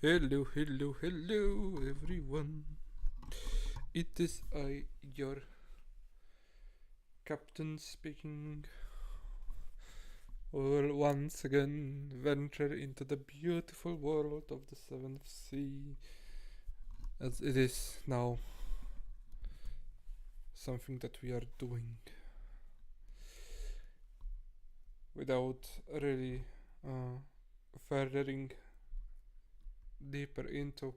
Hello, hello, hello, everyone. It is I, your captain speaking. Will once again venture into the beautiful world of the seventh sea, as it is now something that we are doing without really furthering deeper into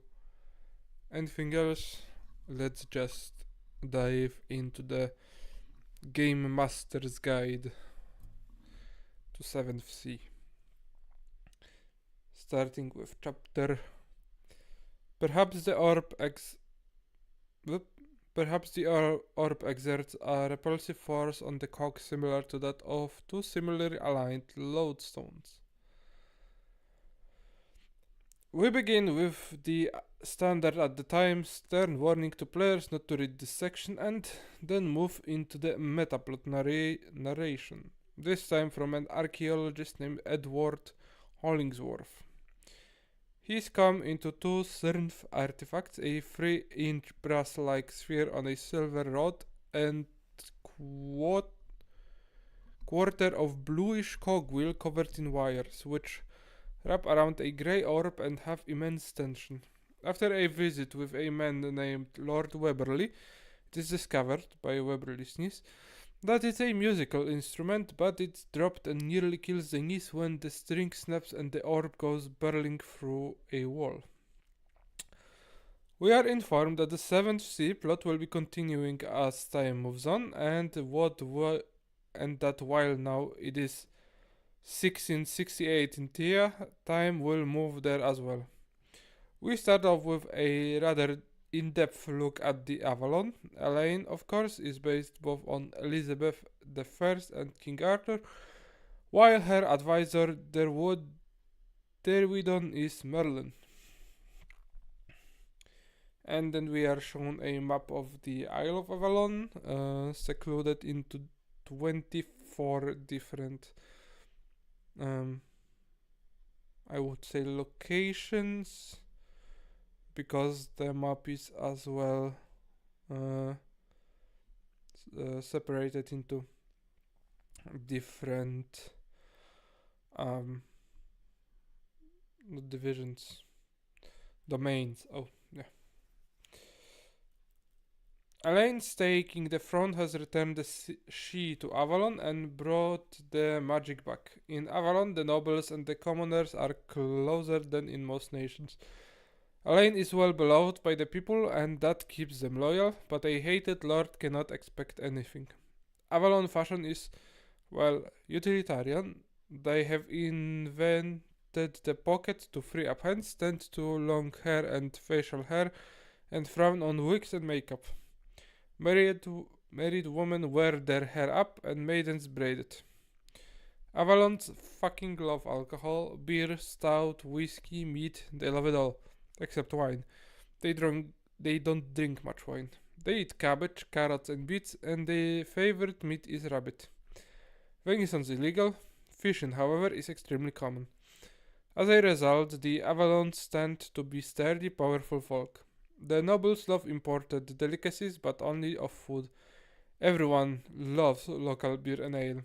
anything else. Let's just dive into the Game Master's Guide to 7th Sea. Starting with chapter. Perhaps the orb Perhaps the orb exerts a repulsive force on the cogs similar to that of two similarly aligned lodestones. We begin with the standard at the time stern warning to players not to read this section and then move into the metaplot narration, this time from an archaeologist named Edward Hollingsworth. He's come into two Cernf artifacts, a 3-inch brass-like sphere on a silver rod and quarter of bluish cogwheel covered in wires, which wrap around a grey orb and have immense tension. After a visit with a man named Lord Weberley, it is discovered by Weberley's niece that it's a musical instrument, but it's dropped and nearly kills the niece when the string snaps and the orb goes barreling through a wall. We are informed that the 7th Sea plot will be continuing as time moves on, and that while now it is 1668 in Tia, time will move there as well. We start off with a rather in-depth look at the Avalon. Elaine, of course, is based both on Elizabeth I and King Arthur, while her advisor Derwidon is Merlin. And then we are shown a map of the Isle of Avalon, secluded into 24 different, I would say, locations, because the map is as well separated into different not divisions, domains. Oh, yeah. Elaine, taking the front, has returned the She to Avalon and brought the magic back. In Avalon, the nobles and the commoners are closer than in most nations. Elaine is well beloved by the people, and that keeps them loyal, but a hated lord cannot expect anything. Avalon fashion is, well, utilitarian. They have invented the pocket to free up hands, tend to long hair and facial hair, and frown on wigs and makeup. Married women wear their hair up, and maidens braid it. Avalons fucking love alcohol, beer, stout, whiskey, meat, they love it all. Except wine. They don't drink much wine. They eat cabbage, carrots and beets, and their favorite meat is rabbit. Venison is illegal. Fishing, however, is extremely common. As a result, the Avalons tend to be sturdy, powerful folk. The nobles love imported delicacies, but only of food. Everyone loves local beer and ale.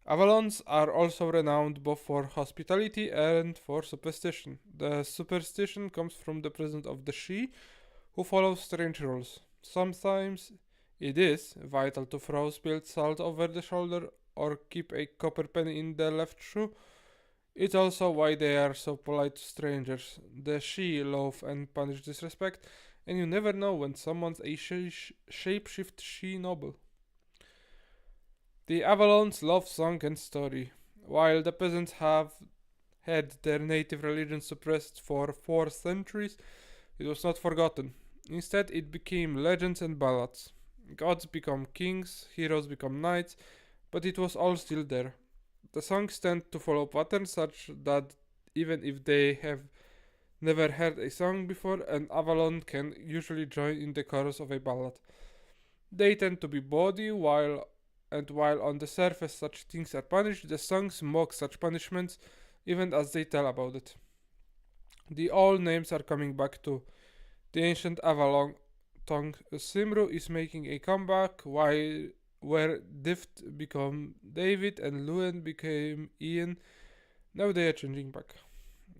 Avalons are also renowned both for hospitality and for superstition. The superstition comes from the presence of the She, who follow strange rules. Sometimes it is vital to throw spilled salt over the shoulder or keep a copper penny in the left shoe. It's also why they are so polite to strangers. The She loathe and punish disrespect, and you never know when someone's a shapeshift She noble. The Avalons love song and story. While the peasants have had their native religion suppressed for 4 centuries, it was not forgotten. Instead, it became legends and ballads. Gods become kings, heroes become knights, but it was all still there. The songs tend to follow patterns such that even if they have never heard a song before, an Avalon can usually join in the chorus of a ballad. They tend to be bawdy, while on the surface such things are punished, the songs mock such punishments even as they tell about it. The old names are coming back too. The ancient Avalon tongue Simru is making a comeback, while where Dift become David and Luen became Ian. Now they are changing back.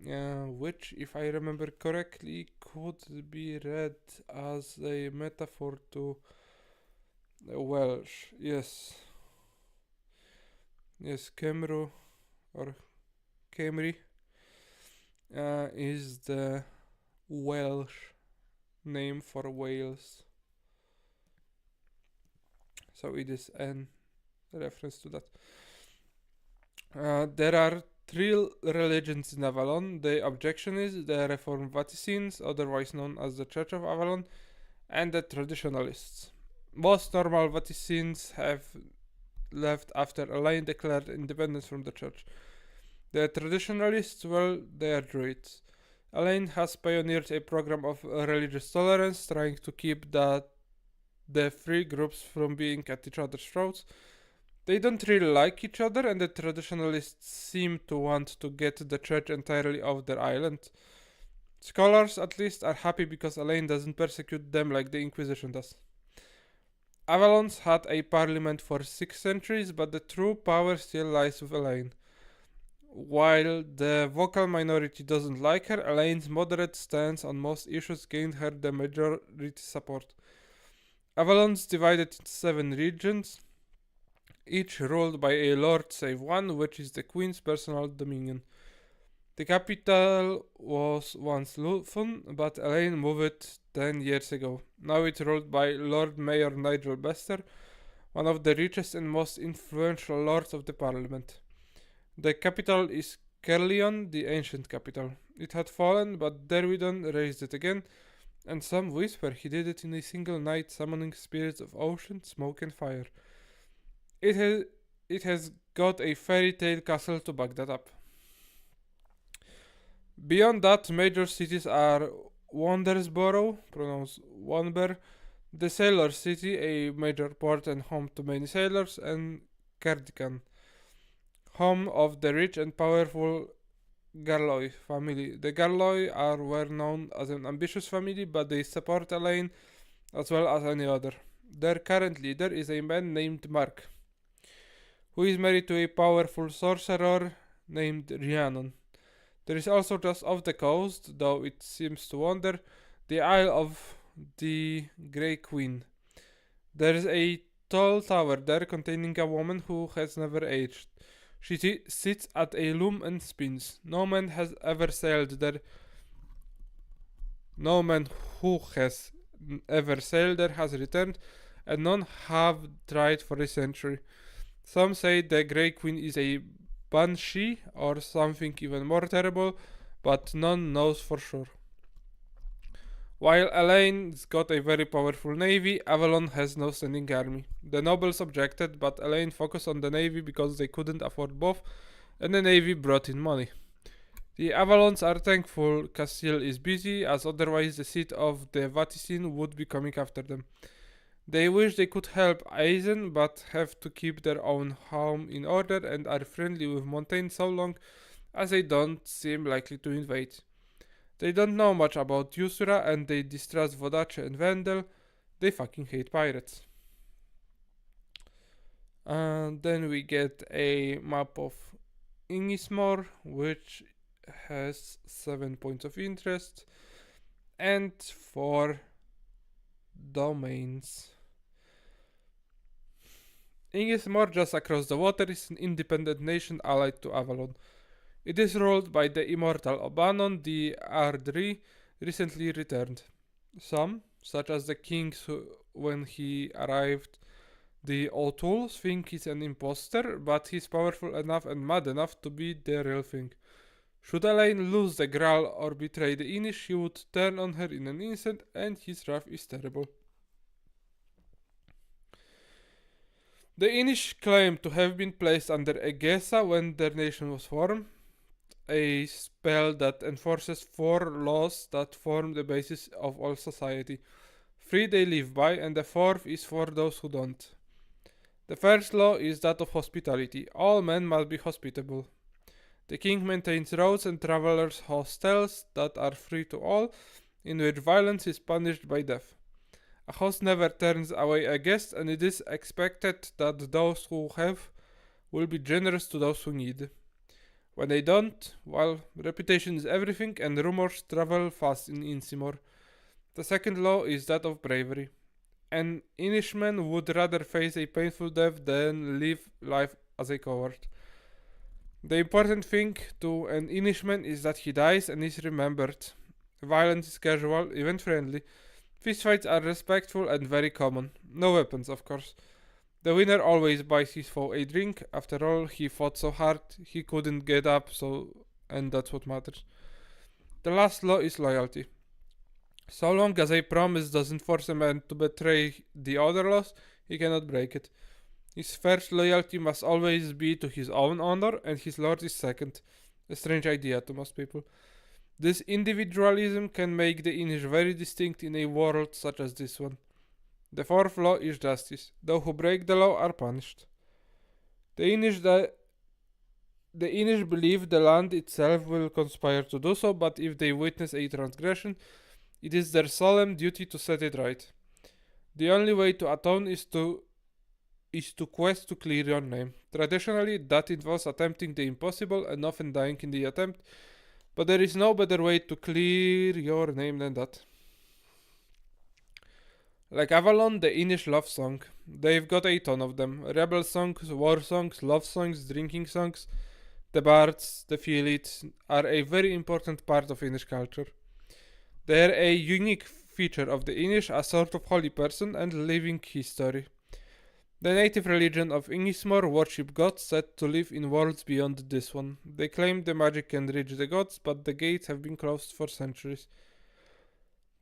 Which, if I remember correctly, could be read as a metaphor to Welsh. Yes. Yes, Kemru or Kemri is the Welsh name for Wales. So it is an reference to that. There are three religions in Avalon. The objection is the Reformed Vaticines, otherwise known as the Church of Avalon, and the Traditionalists. Most normal Vaticines have left after Elaine declared independence from the church. The Traditionalists, well, they are Druids. Elaine has pioneered a program of religious tolerance, trying to keep the three groups from being at each other's throats. They don't really like each other, and the Traditionalists seem to want to get the church entirely off their island. Scholars, at least, are happy because Elaine doesn't persecute them like the Inquisition does. Avalon's had a parliament for 6 centuries, but the true power still lies with Elaine. While the vocal minority doesn't like her, Elaine's moderate stance on most issues gained her the majority support. Avalon's divided into 7 regions, each ruled by a lord save one, which is the queen's personal dominion. The capital was once Lufon, but Elaine moved it 10 years ago. Now it's ruled by Lord Mayor Nigel Bester, one of the richest and most influential lords of the parliament. The capital is Caerleon, the ancient capital. It had fallen, but Derwydon raised it again, and some whisper he did it in a single night, summoning spirits of ocean, smoke, and fire. It has got a fairy tale castle to back that up. Beyond that, major cities are Wandersborough, pronounced Wanber, the Sailor City, a major port and home to many sailors, and Cardigan, home of the rich and powerful Garloy family. The Garloy are well known as an ambitious family, but they support Elaine as well as any other. Their current leader is a man named Mark, who is married to a powerful sorcerer named Rhiannon. There is also just off the coast, though it seems to wander, the Isle of the Grey Queen. There is a tall tower there containing a woman who has never aged. She sits at a loom and spins. No man has ever sailed there. No man who has ever sailed there has returned, and none have tried for a century. Some say the Grey Queen is a banshee or something even more terrible, but none knows for sure. While Elaine's got a very powerful navy, Avalon has no standing army. The nobles objected, but Elaine focused on the navy because they couldn't afford both, and the navy brought in money. The Avalons are thankful Castile is busy, as otherwise the seat of the Vaticine would be coming after them. They wish they could help Aizen, but have to keep their own home in order and are friendly with Montaigne so long as they don't seem likely to invade. They don't know much about Usura and they distrust Vodache and Vendel. They fucking hate pirates. And then we get a map of Innismore, which has 7 points of interest and 4 domains. Innismore, just across the water, is an independent nation allied to Avalon. It is ruled by the immortal Obanon, the Ardri, recently returned. Some, such as the king when he arrived, the O'Tools, think he's an imposter, but he's powerful enough and mad enough to be the real thing. Should Elaine lose the Graal or betray the Innish, she would turn on her in an instant, and his wrath is terrible. The Innish claim to have been placed under Egesa when their nation was formed, a spell that enforces 4 laws that form the basis of all society. 3 they live by, and the 4th is for those who don't. The first law is that of hospitality. All men must be hospitable. The king maintains roads and travelers' hostels that are free to all, in which violence is punished by death. A host never turns away a guest, and it is expected that those who have will be generous to those who need. When they don't, well, reputation is everything, and rumors travel fast in Insimor. The second law is that of bravery. An Inishman would rather face a painful death than live life as a coward. The important thing to an Inishman is that he dies and is remembered. Violence is casual, event friendly. Fistfights are respectful and very common. No weapons, of course. The winner always buys his foe a drink. After all, he fought so hard he couldn't get up, and that's what matters. The last law is loyalty. So long as a promise doesn't force a man to betray the other laws, he cannot break it. His first loyalty must always be to his own honor, and his lord is second. A strange idea to most people. This individualism can make the Inish very distinct in a world such as this one. The fourth law is justice. Those who break the law are punished. The Inish believe the land itself will conspire to do so, but if they witness a transgression, it is their solemn duty to set it right. The only way to atone is to quest to clear your name. Traditionally, that involves attempting the impossible and often dying in the attempt, but there is no better way to clear your name than that. Like Avalon, the Inish love song. They've got a ton of them. Rebel songs, war songs, love songs, drinking songs. The bards, the Filids, are a very important part of Inish culture. They are a unique feature of the Inish, a sort of holy person and living history. The native religion of Ingismore worship gods said to live in worlds beyond this one. They claim the magic can reach the gods, but the gates have been closed for centuries.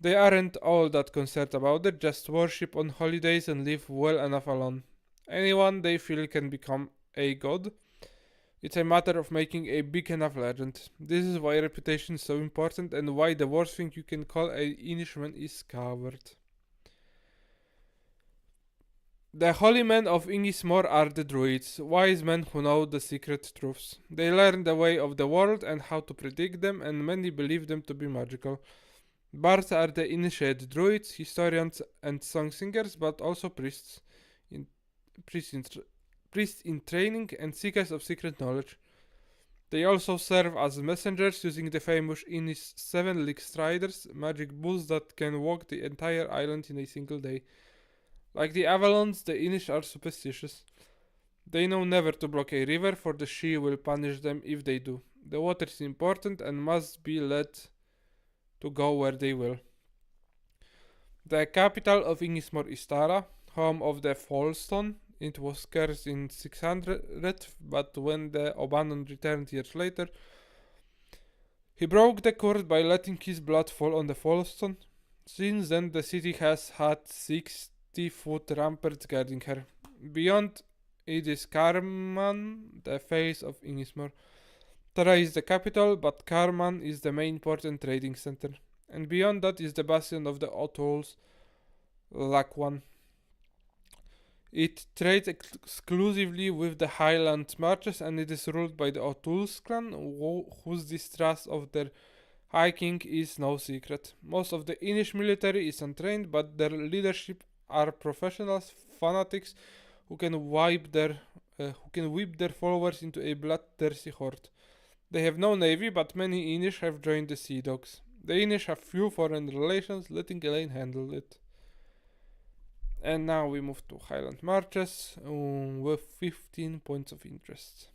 They aren't all that concerned about it, just worship on holidays and live well enough alone. Anyone they feel can become a god. It's a matter of making a big enough legend. This is why reputation is so important and why the worst thing you can call an Inishman is coward. The holy men of Ingismore are the druids, wise men who know the secret truths. They learn the way of the world and how to predict them, and many believe them to be magical. Bards are the initiated druids, historians, and song singers, but also priests in training and seekers of secret knowledge. They also serve as messengers using the famous Inish 7-legged striders, magic bulls that can walk the entire island in a single day. Like the Avalons, the Inish are superstitious. They know never to block a river, for the Sidhe will punish them if they do. The water is important and must be let to go where they will. The capital of Ingismore is Tara, home of the Fallstone. It was cursed in 600, but when the Obanon returned years later, he broke the curse by letting his blood fall on the Fallstone. Since then, the city has had 60-foot ramparts guarding her. Beyond it is Karman, the face of Ingismore. Tara is the capital, but Karman is the main port and trading center. And beyond that is the bastion of the O'Tools, Lakwan. It trades exclusively with the Highland Marches, and it is ruled by the O'Tools clan, whose distrust of their High King is no secret. Most of the Inish military is untrained, but their leadership are professionals, fanatics who can whip their followers into a bloodthirsty horde. They have no navy, but many Inish have joined the Sea Dogs. The Inish have few foreign relations, letting Elaine handle it. And now we move to Highland Marches with 15 points of interest.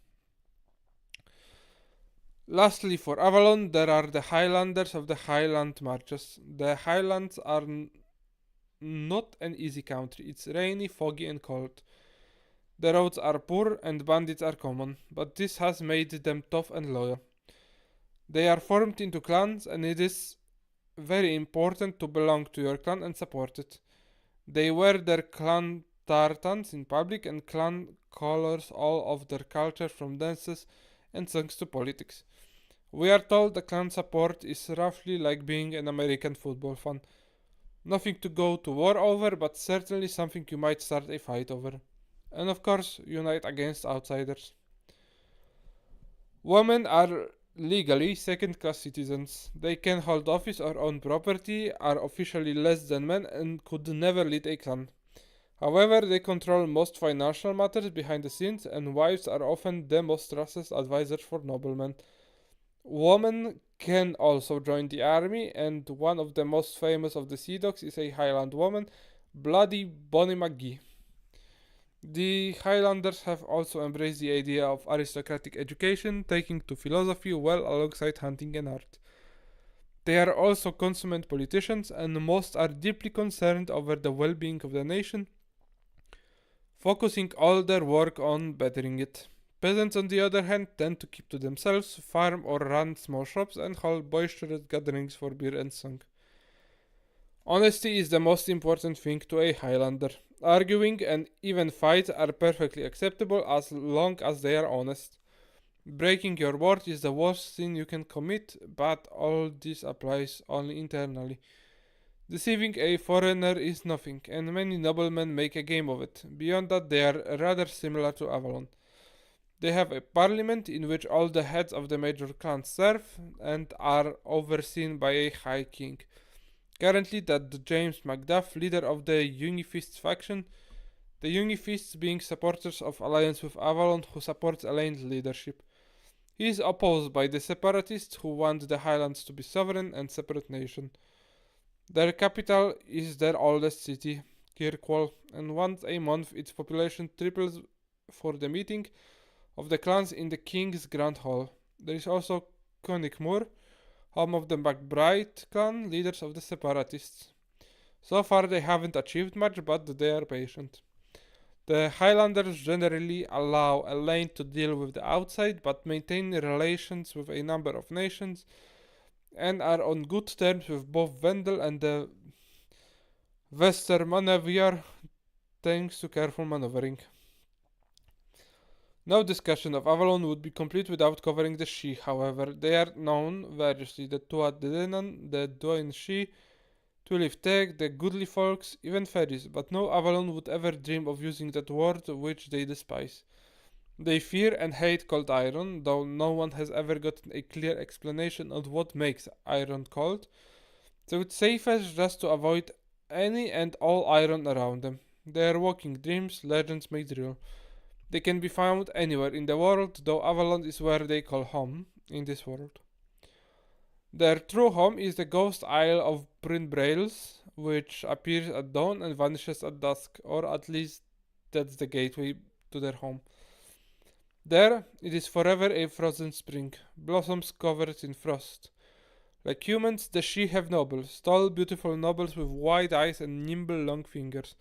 Lastly, for Avalon, there are the Highlanders of the Highland Marches. The Highlands are not an easy country. It's rainy, foggy, and cold. The roads are poor and bandits are common, but this has made them tough and loyal. They are formed into clans, and it is very important to belong to your clan and support it. They wear their clan tartans in public and clan colors all of their culture, from dances and songs to politics. We are told the clan support is roughly like being an American football fan. Nothing to go to war over, but certainly something you might start a fight over. And of course, unite against outsiders. Women are legally second-class citizens. They can hold office or own property, are officially less than men, and could never lead a clan. However, they control most financial matters behind the scenes, and wives are often the most trusted advisors for noblemen. Women can also join the army, and one of the most famous of the Sea Dogs is a Highland woman, Bloody Bonnie McGee. The Highlanders have also embraced the idea of aristocratic education, taking to philosophy well alongside hunting and art. They are also consummate politicians, and most are deeply concerned over the well being of the nation, focusing all their work on bettering it. Peasants, on the other hand, tend to keep to themselves, farm or run small shops, and hold boisterous gatherings for beer and song. Honesty is the most important thing to a Highlander. Arguing and even fights are perfectly acceptable as long as they are honest. Breaking your word is the worst sin you can commit, but all this applies only internally. Deceiving a foreigner is nothing, and many noblemen make a game of it. Beyond that, they are rather similar to Avalon. They have a parliament in which all the heads of the major clans serve and are overseen by a high king. Currently, that James Macduff, leader of the Unifists faction, the Unifists being supporters of alliance with Avalon who supports Elaine's leadership. He is opposed by the Separatists who want the Highlands to be sovereign and separate nation. Their capital is their oldest city, Kirkwall, and once a month its population triples for the meeting of the clans in the King's Grand Hall. There is also Connickmore, home of the McBride clan, leaders of the Separatists. So far they haven't achieved much, but they are patient. The Highlanders generally allow Elaine to deal with the outside, but maintain relations with a number of nations, and are on good terms with both Vendel and the Westermaneviar, thanks to careful maneuvering. No discussion of Avalon would be complete without covering the Sidhe, however. They are known variously: the Tuatha Dé Danann, the Dwyn Sidhe, Twilith Teg, the Goodly Folks, even fairies, but no Avalon would ever dream of using that word which they despise. They fear and hate cold iron, though no one has ever gotten a clear explanation of what makes iron cold, so it's safest just to avoid any and all iron around them. They are walking dreams, legends made real. They can be found anywhere in the world, though Avalon is where they call home in this world. Their true home is the ghost isle of Bryn Brails, which appears at dawn and vanishes at dusk, or at least that's the gateway to their home. There, it is forever a frozen spring, blossoms covered in frost. Like humans, the Sidhe have nobles, tall, beautiful nobles with wide eyes and nimble, long fingers.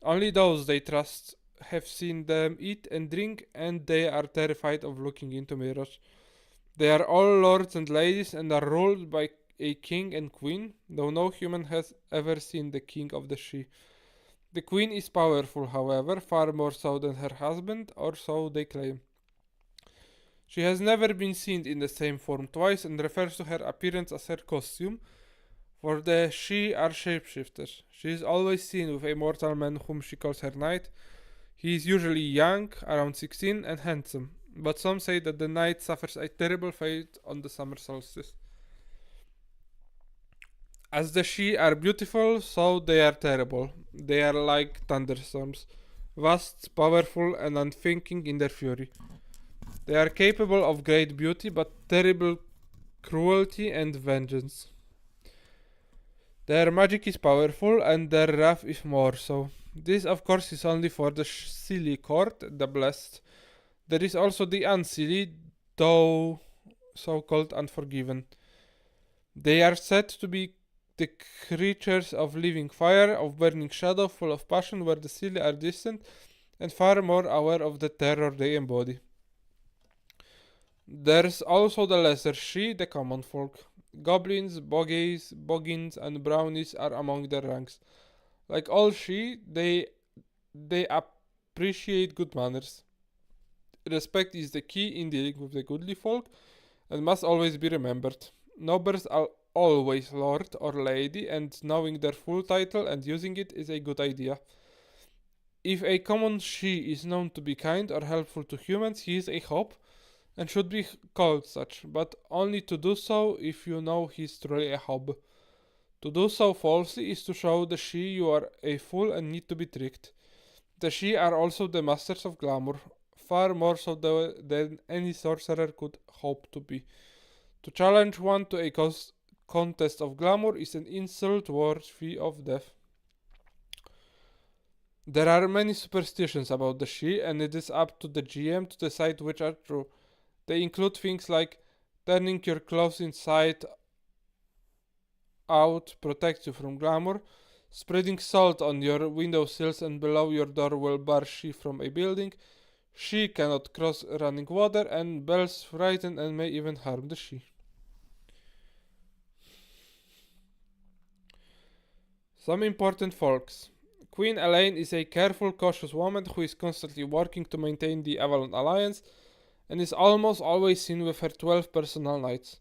Only those they trust have seen them eat and drink, and they are terrified of looking into mirrors. They are all lords and ladies and are ruled by a king and queen, though no human has ever seen the king of the Sidhe. The queen is powerful, however, far more so than her husband, or so they claim. She has never been seen in the same form twice and refers to her appearance as her costume, for the Sidhe are shapeshifters. She is always seen with a mortal man whom she calls her knight. He is usually young, around 16, and handsome, but some say that the knight suffers a terrible fate on the summer solstice. As the Sidhe are beautiful, so they are terrible. They are like thunderstorms, vast, powerful, and unthinking in their fury. They are capable of great beauty, but terrible cruelty and vengeance. Their magic is powerful, and their wrath is more so. This, of course, is only for the Seelie court, the blessed. There is also the Unseelie, though so-called unforgiven. They are said to be the creatures of living fire, of burning shadow, full of passion, where the Seelie are distant and far more aware of the terror they embody. There's also the lesser Sidhe, the common folk. Goblins, boggins, and brownies are among their ranks. Like all Sidhe, they appreciate good manners. Respect is the key in dealing with the goodly folk and must always be remembered. Nobles are always lord or lady, and knowing their full title and using it is a good idea. If a common Sidhe is known to be kind or helpful to humans, he is a hope, and should be called such, but only to do so if you know he's truly a hob. To do so falsely is to show the Sidhe you are a fool and need to be tricked. The Sidhe are also the masters of glamour, far more so than any sorcerer could hope to be. To challenge one to a contest of glamour is an insult worthy of death. There are many superstitions about the Sidhe, and it is up to the GM to decide which are true. They include things like turning your clothes inside out protects you from glamour, spreading salt on your windowsills and below your door will bar Sidhe from a building, Sidhe cannot cross running water, and bells frighten and may even harm the Sidhe. Some important folks. Queen Elaine is a careful, cautious woman who is constantly working to maintain the Avalon Alliance and is almost always seen with her 12 personal knights.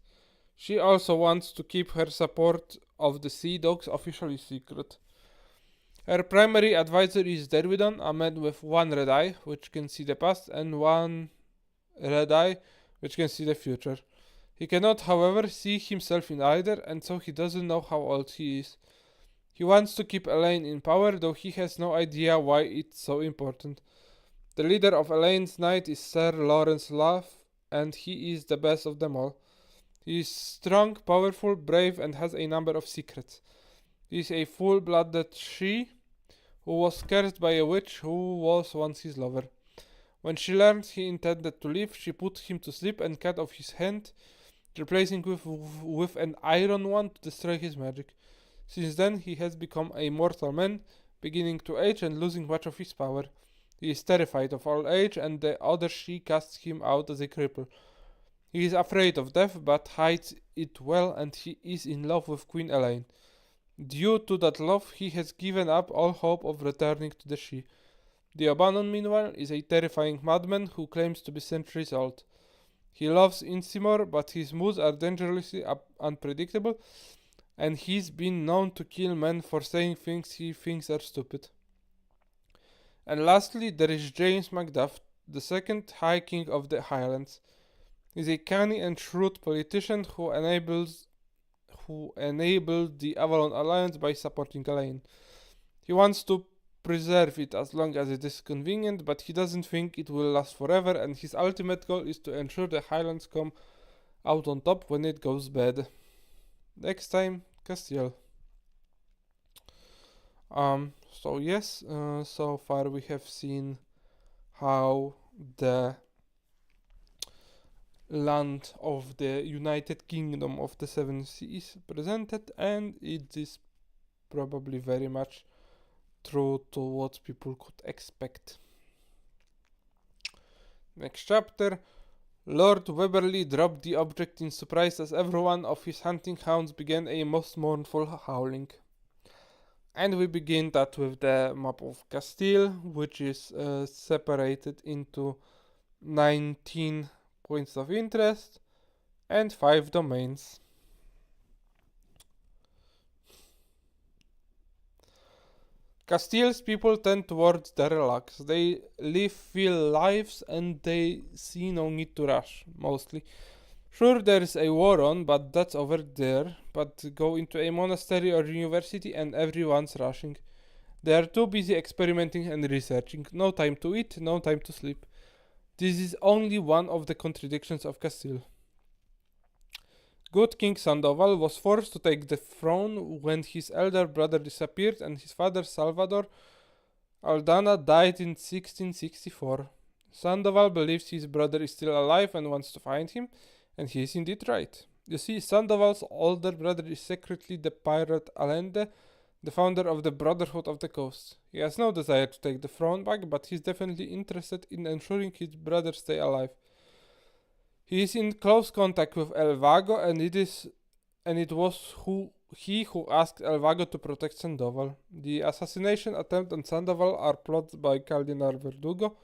She also wants to keep her support of the Sea Dogs officially secret. Her primary advisor is Derwidon, a man with one red eye, which can see the past, and one red eye, which can see the future. He cannot, however, see himself in either, and so he doesn't know how old he is. He wants to keep Elaine in power, though he has no idea why it's so important. The leader of Elaine's knight is Sir Lawrence Love, and he is the best of them all. He is strong, powerful, brave, and has a number of secrets. He is a full-blooded Sidhe who was cursed by a witch who was once his lover. When she learned he intended to leave, she put him to sleep and cut off his hand, replacing with an iron one to destroy his magic. Since then, he has become a mortal man, beginning to age and losing much of his power. He is terrified of old age, and the other Sidhe casts him out as a cripple. He is afraid of death, but hides it well, and he is in love with Queen Elaine. Due to that love, he has given up all hope of returning to the Sidhe. The Obanon, meanwhile, is a terrifying madman who claims to be centuries old. He loves Incimor, but his moods are dangerously unpredictable, and he's been known to kill men for saying things he thinks are stupid. And lastly, there is James Macduff, the second High King of the Highlands. He's a canny and shrewd politician who enabled the Avalon Alliance by supporting Elaine. He wants to preserve it as long as it is convenient, but he doesn't think it will last forever, and his ultimate goal is to ensure the Highlands come out on top when it goes bad. Next time, Castiel. So yes, so far we have seen how the land of the United Kingdom of the Seven Seas presented, and it is probably very much true to what people could expect. Next chapter. Lord Weberly dropped the object in surprise as every one of his hunting hounds began a most mournful howling. And we begin that with the map of Castile, which is separated into 19 points of interest and 5 domains. Castile's people tend towards the relax. They live full lives and they see no need to rush, mostly. Sure, there's a war on, but that's over there. But go into a monastery or university and everyone's rushing. They are too busy experimenting and researching. No time to eat, no time to sleep. This is only one of the contradictions of Castile. Good King Sandoval was forced to take the throne when his elder brother disappeared and his father Salvador Aldana died in 1664. Sandoval believes his brother is still alive and wants to find him, and he is indeed right. You see, Sandoval's older brother is secretly the pirate Allende, the founder of the Brotherhood of the Coast. He has no desire to take the throne back, but he's definitely interested in ensuring his brother stay alive. He is in close contact with El Vago, and it was he who asked El Vago to protect Sandoval. The assassination attempt on Sandoval are plotted by Cardinal Verdugo.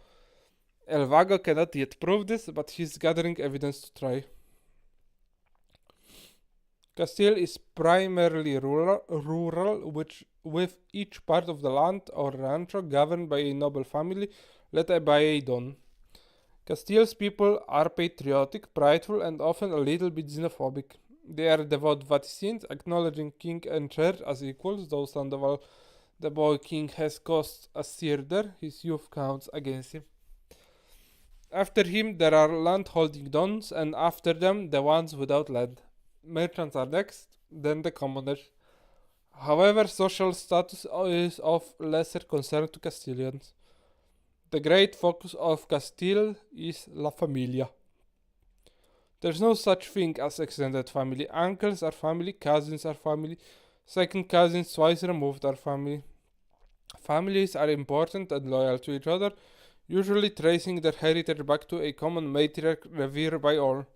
El Vago cannot yet prove this, but he's gathering evidence to try. Castile is primarily rural, with each part of the land or rancho governed by a noble family led by a don. Castile's people are patriotic, prideful, and often a little bit xenophobic. They are devout vaticines, acknowledging king and church as equals, though Sandoval, the boy king, has caused a Sirder, his youth counts against him. After him there are land-holding dons, and after them the ones without land. Merchants are next, then the commoners. However, social status is of lesser concern to Castilians. The great focus of Castile is La Familia. There's no such thing as extended family. Uncles are family, cousins are family, second cousins twice removed are family. Families are important and loyal to each other, usually tracing their heritage back to a common matriarch revered by all.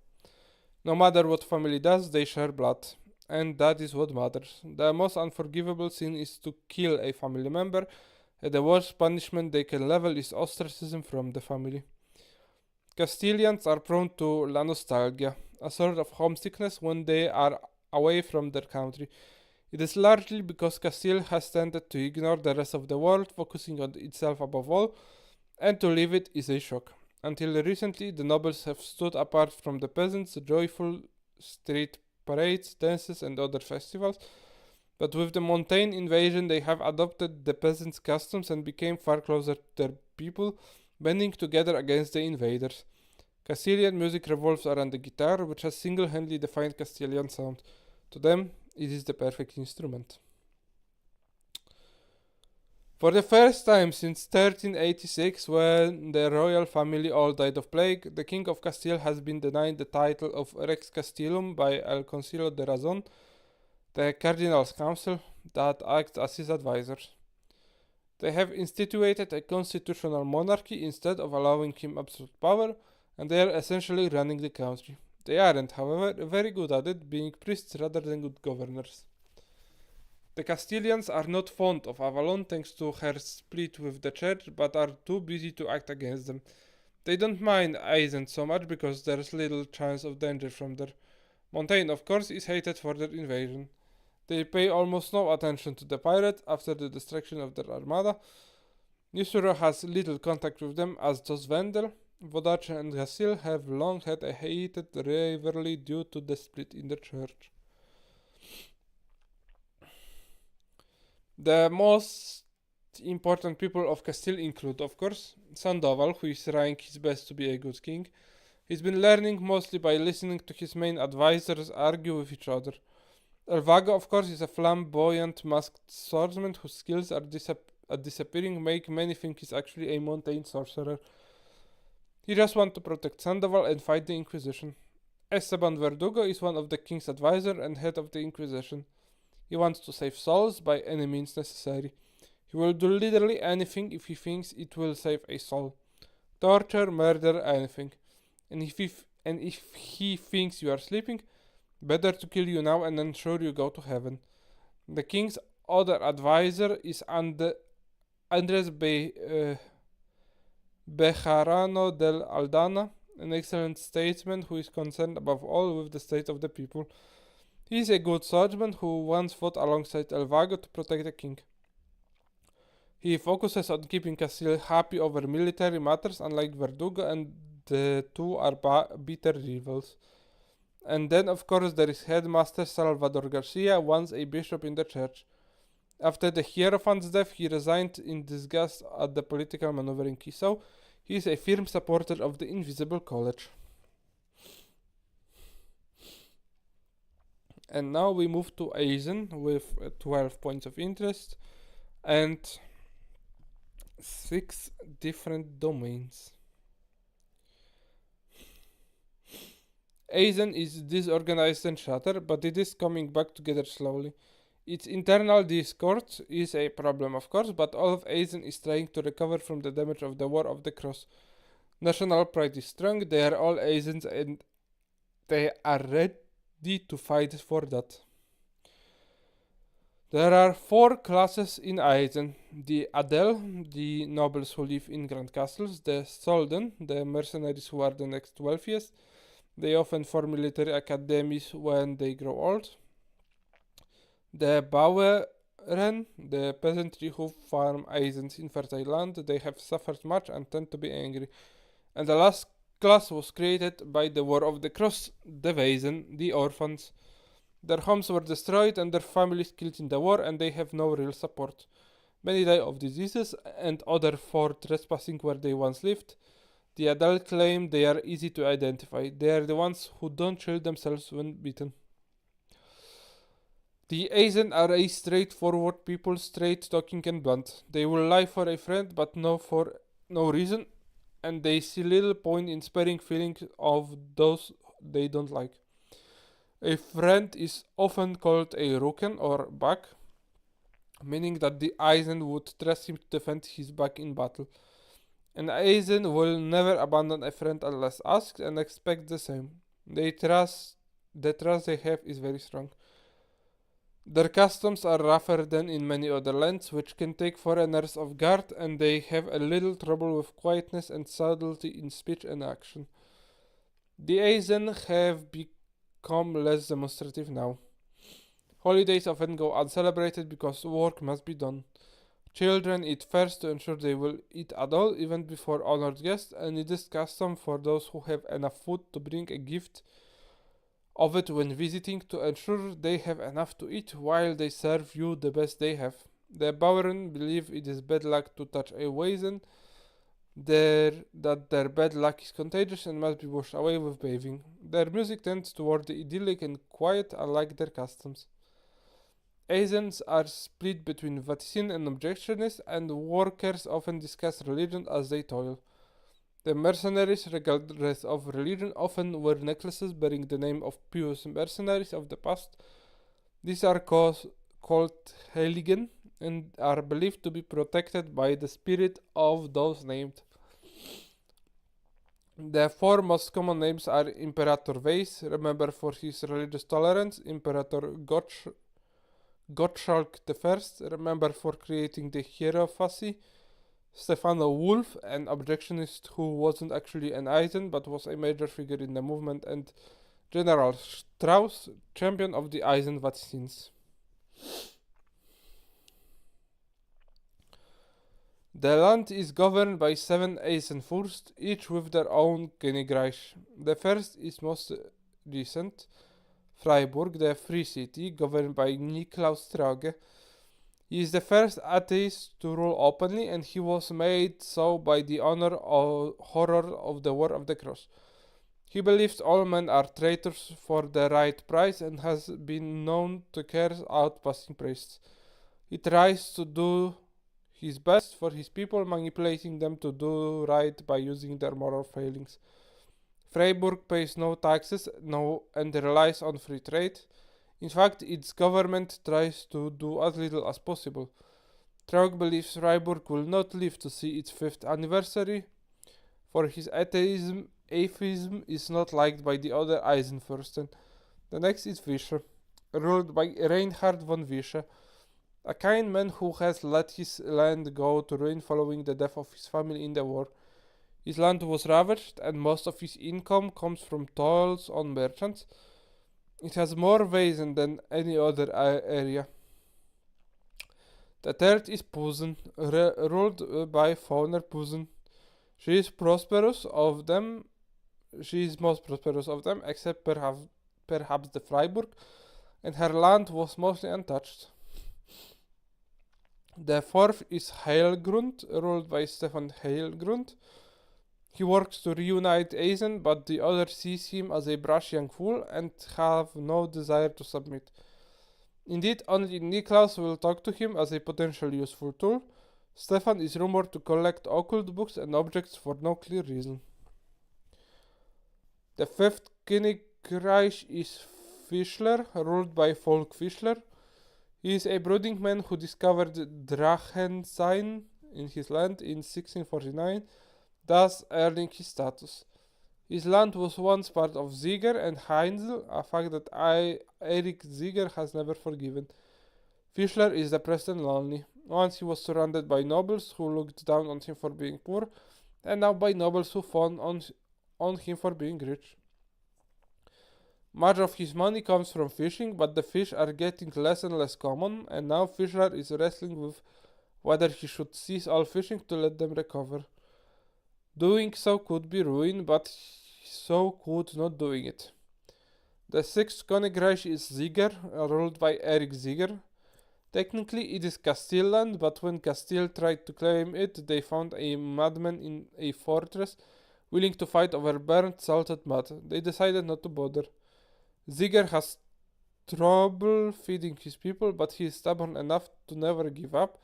No matter what family does, they share blood. And that is what matters. The most unforgivable sin is to kill a family member, and the worst punishment they can level is ostracism from the family. Castilians are prone to la nostalgia, a sort of homesickness when they are away from their country. It is largely because Castile has tended to ignore the rest of the world, focusing on itself above all, and to leave it is a shock. Until recently, the nobles have stood apart from the peasants, joyful street parades, dances, and other festivals, but with the Montaigne invasion, they have adopted the peasants' customs and became far closer to their people, banding together against the invaders. Castilian music revolves around the guitar, which has single handedly defined Castilian sound. To them, it is the perfect instrument. For the first time since 1386, when the royal family all died of plague, the King of Castile has been denied the title of Rex Castillum by El Concilio de Razon, the Cardinal's Council that acts as his advisors. They have instituted a constitutional monarchy instead of allowing him absolute power, and they are essentially running the country. They aren't, however, very good at it, being priests rather than good governors. The Castilians are not fond of Avalon thanks to her split with the church, but are too busy to act against them. They don't mind Aizen so much because there's little chance of danger from there. Montaigne, of course, is hated for their invasion. They pay almost no attention to the pirates after the destruction of their armada. Nusuro has little contact with them, as does Vendel. Vodace and Gassil have long had a heated rivalry due to the split in the church. The most important people of Castile include, of course, Sandoval, who is trying his best to be a good king. He's been learning mostly by listening to his main advisors argue with each other. Elvago, of course, is a flamboyant masked swordsman whose skills at disappearing make many think he's actually a Montaigne sorcerer. He just wants to protect Sandoval and fight the Inquisition. Esteban Verdugo is one of the king's advisors and head of the Inquisition. He wants to save souls by any means necessary. He will do literally anything if he thinks it will save a soul. Torture, murder, anything. And if he thinks you are sleeping, better to kill you now and ensure you go to heaven. The king's other advisor is Andres Bejarano del Aldana, an excellent statesman who is concerned above all with the state of the people. He is a good swordsman who once fought alongside Elvago to protect the king. He focuses on keeping Castile happy over military matters, unlike Verdugo, and the two are bitter rivals. And then, of course, there is Headmaster Salvador Garcia, once a bishop in the church. After the Hierophant's death, he resigned in disgust at the political maneuvering he saw. He is a firm supporter of the Invisible College. And now we move to Aizen with 12 points of interest and 6 different domains. Aizen is disorganized and shattered, but it is coming back together slowly. Its internal discord is a problem, of course, but all of Aizen is trying to recover from the damage of the War of the Cross. National pride is strong, they are all Aizens and they are ready to fight for that. There are 4 classes in Aizen: the Adel, the nobles who live in grand castles; the Solden, the mercenaries who are the next wealthiest. They often form military academies when they grow old. The Bauern, the peasantry who farm Aizen's infertile land, they have suffered much and tend to be angry. And the last class was created by the War of the Cross, the Waisen, the orphans. Their homes were destroyed and their families killed in the war, and they have no real support. Many die of diseases and other for trespassing where they once lived. The adults claim they are easy to identify. They are the ones who don't shield themselves when beaten. The Aizen are a straightforward people, straight talking and blunt. They will lie for a friend, but no for no reason, and they see little point in sparing feelings of those they don't like. A friend is often called a Ruken or back, meaning that the Aizen would trust him to defend his back in battle. An Aizen will never abandon a friend unless asked and expect the same. The trust they have is very strong. Their customs are rougher than in many other lands, which can take foreigners off guard, and they have a little trouble with quietness and subtlety in speech and action. The Aizen have become less demonstrative now. Holidays often go uncelebrated because work must be done. Children eat first to ensure they will eat at all, even before honored guests, and it is custom for those who have enough food to bring a gift of it when visiting to ensure they have enough to eat while they serve you the best they have. The Bauern believe it is bad luck to touch a Waisen, that their bad luck is contagious and must be washed away with bathing. Their music tends toward the idyllic and quiet, unlike their customs. Aisens are split between vaticine and objectionists, and workers often discuss religion as they toil. The mercenaries, regardless of religion, often wear necklaces bearing the name of pious mercenaries of the past. These are called Heiligen and are believed to be protected by the spirit of those named. The four most common names are Imperator Weiss, remembered for his religious tolerance, Imperator Gottschalk I, remembered for creating the Hierophacy, Stefano Wolf, an objectionist who wasn't actually an Eisen but was a major figure in the movement, and General Strauss, champion of the Eisen vaccines. The land is governed by 7 Eisenfürst, each with their own Königreich. The first is most recent, Freiburg, the Free City, governed by Niklaus Trage. He is the first atheist to rule openly, and he was made so by the horror of the War of the Cross. He believes all men are traitors for the right price and has been known to curse out passing priests. He tries to do his best for his people, manipulating them to do right by using their moral failings. Freiburg pays no taxes and relies on free trade. In fact, its government tries to do as little as possible. Traug believes Freiburg will not live to see its 5th anniversary, for his atheism is not liked by the other Eisenfürsten. The next is Vischer, ruled by Reinhard von Vischer, a kind man who has let his land go to ruin following the death of his family in the war. His land was ravaged, and most of his income comes from tolls on merchants. It has more Waisen than any other area. The third is Pusen, ruled by Fauner Pusen. She is most prosperous of them, except perhaps the Freiburg, and her land was mostly untouched. The fourth is Heilgrund, ruled by Stefan Heilgrund. He works to reunite Aizen, but the others sees him as a brash young fool and have no desire to submit. Indeed, only Niklaus will talk to him as a potentially useful tool. Stefan is rumored to collect occult books and objects for no clear reason. The fifth Königreich is Fischler, ruled by Volk Fischler. He is a brooding man who discovered Drachensein in his land in 1649, thus earning his status. His land was once part of Ziger and Heinzel, a fact that Erich Ziger has never forgiven. Fischler is depressed and lonely. Once he was surrounded by nobles who looked down on him for being poor, and now by nobles who fawn on him for being rich. Much of his money comes from fishing, but the fish are getting less and less common, and now Fischler is wrestling with whether he should cease all fishing to let them recover. Doing so could be ruin, but so could not doing it. The sixth Königreich is Ziger, ruled by Eric Ziger. Technically, it is Castile land, but when Castile tried to claim it, they found a madman in a fortress willing to fight over burnt, salted mud. They decided not to bother. Ziger has trouble feeding his people, but he is stubborn enough to never give up,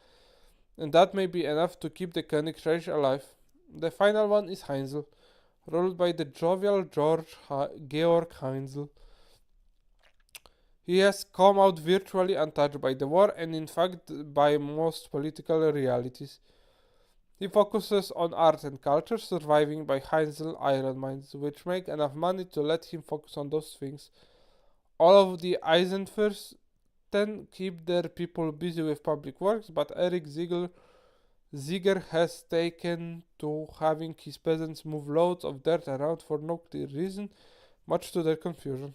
and that may be enough to keep the Königreich alive. The final one is Heinzel, ruled by the jovial Georg Heinzel. He has come out virtually untouched by the war and in fact by most political realities. He focuses on art and culture, surviving by Heinzel iron mines, which make enough money to let him focus on those things. All of the Eisenfürsten keep their people busy with public works, but Eric Ziger has taken to having his peasants move loads of dirt around for no clear reason, much to their confusion.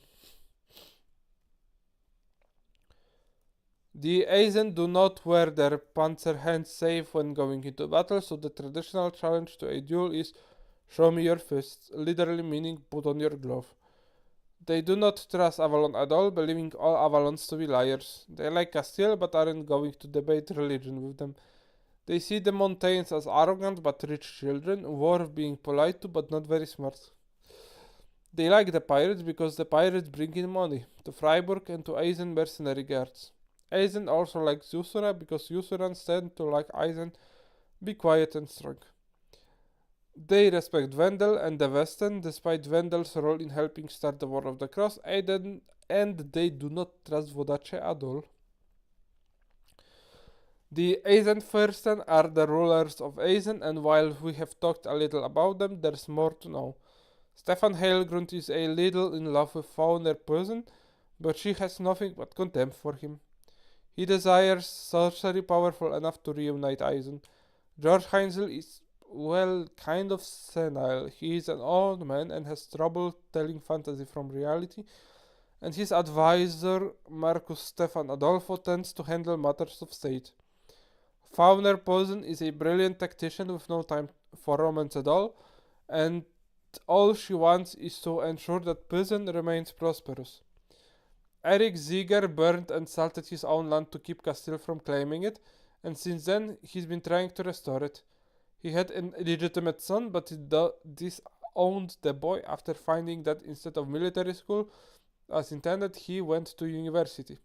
The Eisen do not wear their panzer hands safe when going into battle, so the traditional challenge to a duel is show me your fists, literally meaning put on your glove. They do not trust Avalon at all, believing all Avalons to be liars. They like Castile but aren't going to debate religion with them. They see the Montaignes as arrogant but rich children, worth being polite to but not very smart. They like the pirates because the pirates bring in money, to Freiburg and to Eisen mercenary guards. Eisen also likes Usura because Usurans tend to like Eisen, be quiet and strong. They respect Vendel and the Westen, despite Vendel's role in helping start the War of the Cross, and they do not trust Vodace at all. The Eisenfürsten are the rulers of Eisen, and while we have talked a little about them, there's more to know. Stefan Heilgrund is a little in love with Fauner Posen, but she has nothing but contempt for him. He desires sorcery powerful enough to reunite Eisen. George Heinzel is, well, kind of senile. He is an old man and has trouble telling fantasy from reality, and his advisor, Marcus Stefan Adolfo, tends to handle matters of state. Fauner Posen is a brilliant tactician with no time for romance at all, and all she wants is to ensure that Posen remains prosperous. Eric Ziger burned and salted his own land to keep Castile from claiming it, and since then he's been trying to restore it. He had an illegitimate son, but he disowned the boy after finding that instead of military school, as intended, he went to university.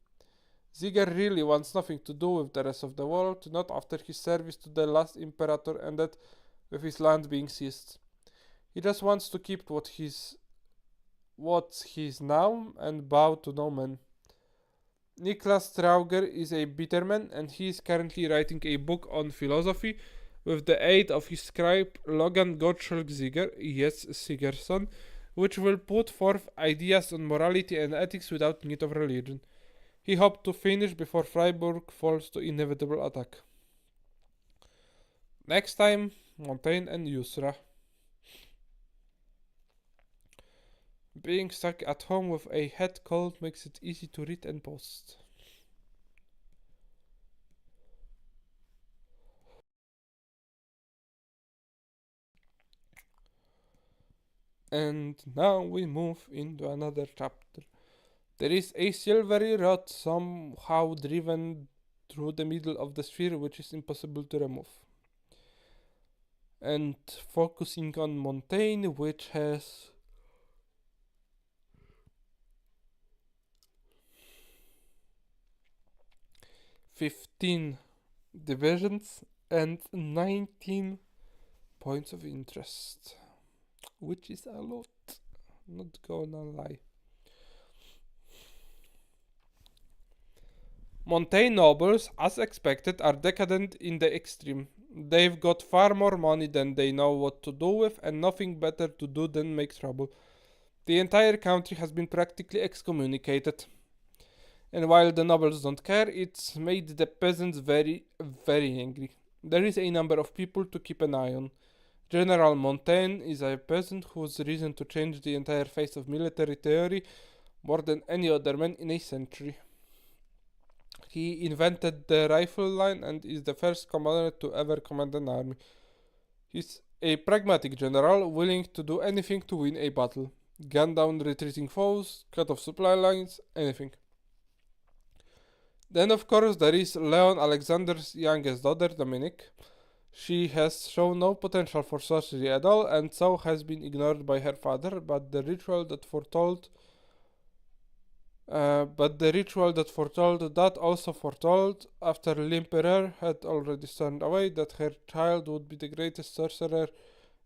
Ziger really wants nothing to do with the rest of the world, not after his service to the last imperator ended with his land being seized. He just wants to keep what's his now and bow to no man. Niklas Trauger is a bitter man, and he is currently writing a book on philosophy with the aid of his scribe Logan Gottschalk Ziger, yes, Sigerson, which will put forth ideas on morality and ethics without need of religion. He hoped to finish before Freiburg falls to inevitable attack. Next time, Montaigne and Yusra. Being stuck at home with a head cold makes it easy to read and post. And now we move into another chapter. There is a silvery rod somehow driven through the middle of the sphere which is impossible to remove. And focusing on Montaigne, which has 15 divisions and 19 points of interest, which is a lot, not gonna lie. Montaigne nobles, as expected, are decadent in the extreme. They've got far more money than they know what to do with, and nothing better to do than make trouble. The entire country has been practically excommunicated. And while the nobles don't care, it's made the peasants very, very angry. There is a number of people to keep an eye on. General Montaigne is a peasant whose reason to change the entire face of military theory more than any other man in a century. He invented the rifle line and is the first commander to ever command an army. His A pragmatic general willing to do anything to win a battle. Gun down retreating foes, cut off supply lines, anything. Then, of course, there is Leon Alexander's youngest daughter, Dominic. She has shown no potential for sorcery at all, and so has been ignored by her father. But the ritual that foretold that also foretold, after L'Empereur had already turned away, that her child would be the greatest sorcerer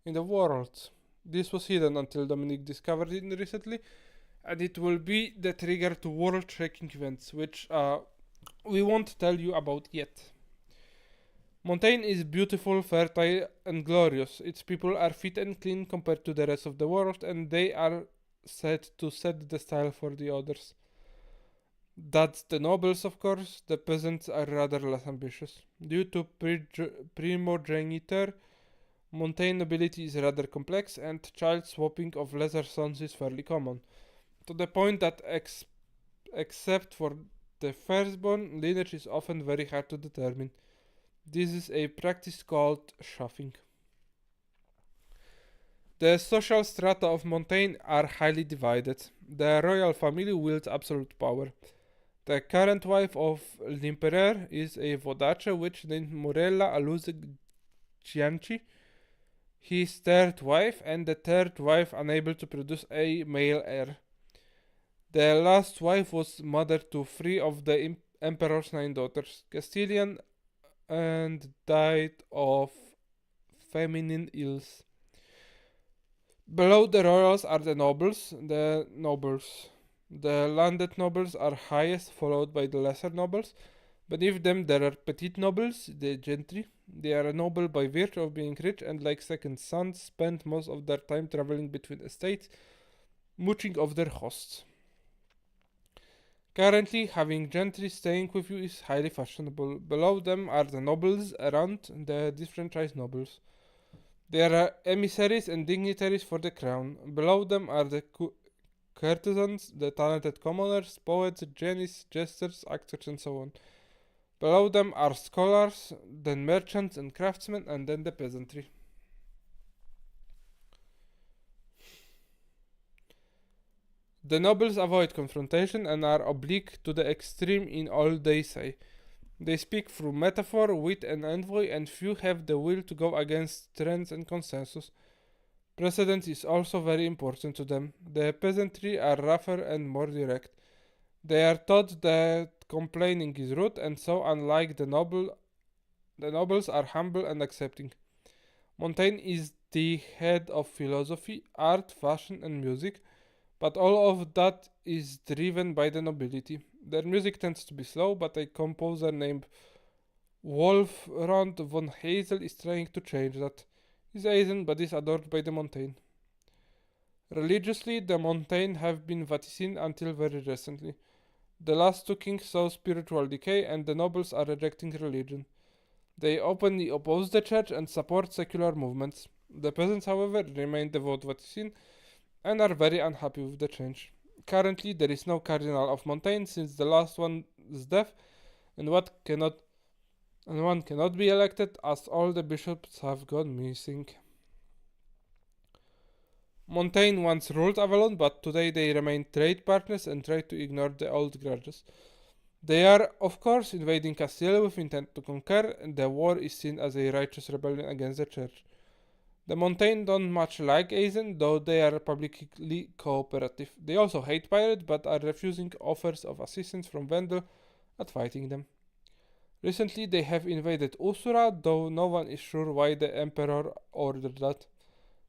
in the world. This was hidden until Dominic discovered it recently, and it will be the trigger to world-shaking events, which we won't tell you about yet. Montaigne is beautiful, fertile, and glorious. Its people are fit and clean compared to the rest of the world, and they are said to set the style for the others. That's the nobles, of course. The peasants are rather less ambitious. Due to primogeniture, Montaigne nobility is rather complex, and child swapping of lesser sons is fairly common, to the point that except for the firstborn, lineage is often very hard to determine. This is a practice called shuffling. The social strata of Montaigne are highly divided. The royal family wields absolute power. The current wife of l'Empereur is a Vodace witch named Morella Aluse Gianci, his third wife, and the third wife unable to produce a male heir. The last wife was mother to three of the emperor's 9 daughters, Castilian, and died of feminine ills. Below the royals are the nobles. The landed nobles are highest, followed by the lesser nobles. Beneath them there are petite nobles, the gentry. They are noble by virtue of being rich and, like second sons, spend most of their time traveling between estates, mooching off their hosts. Currently, having gentry staying with you is highly fashionable. Below them are the nobles around the disfranchised nobles. There are emissaries and dignitaries for the crown. Below them are the courtesans, the talented commoners, poets, genies, jesters, actors, and so on. Below them are scholars, then merchants and craftsmen, and then the peasantry. The nobles avoid confrontation and are oblique to the extreme in all they say. They speak through metaphor, wit, and envy, and few have the will to go against trends and consensus. Precedence is also very important to them. The peasantry are rougher and more direct. They are taught that complaining is rude, and so, unlike the nobles are humble and accepting. Montaigne is the head of philosophy, art, fashion, and music, but all of that is driven by the nobility. Their music tends to be slow, but a composer named Wolfrand von Hazel is trying to change that. He's Asian, but is adored by the Montaigne. Religiously, the Montaigne have been Vatican until very recently. The last two kings saw spiritual decay, and the nobles are rejecting religion. They openly oppose the church and support secular movements. The peasants, however, remain devout Vatican and are very unhappy with the change. Currently, there is no cardinal of Montaigne since the last one's death, and one cannot be elected as all the bishops have gone missing. Montaigne once ruled Avalon, but today they remain trade partners and try to ignore the old grudges. They are, of course, invading Castile with intent to conquer, and the war is seen as a righteous rebellion against the church. The Montaigne don't much like Aizen, though they are publicly cooperative. They also hate pirates, but are refusing offers of assistance from Vendel at fighting them. Recently they have invaded Usura, though no one is sure why the Emperor ordered that.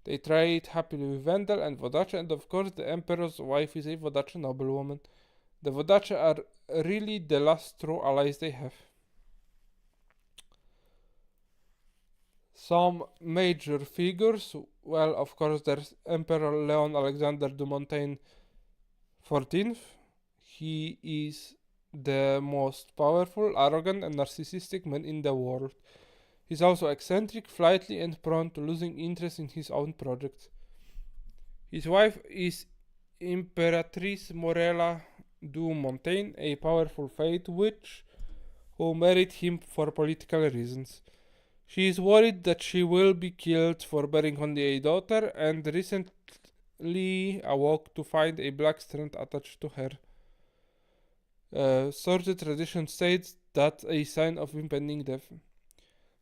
They trade happily with Vendel and Vodace, and of course the Emperor's wife is a Vodace noblewoman. The Vodace are really the last true allies they have. Some major figures, well, of course, there's Emperor Leon Alexander de Montaigne XIV. He is the most powerful, arrogant, and narcissistic man in the world. He's also eccentric, flighty, and prone to losing interest in his own projects. His wife is Imperatrice Morella du Montaigne, a powerful fate witch who married him for political reasons. She is worried that she will be killed for bearing only a daughter and recently awoke to find a black strand attached to her. Sordid tradition states that a sign of impending death.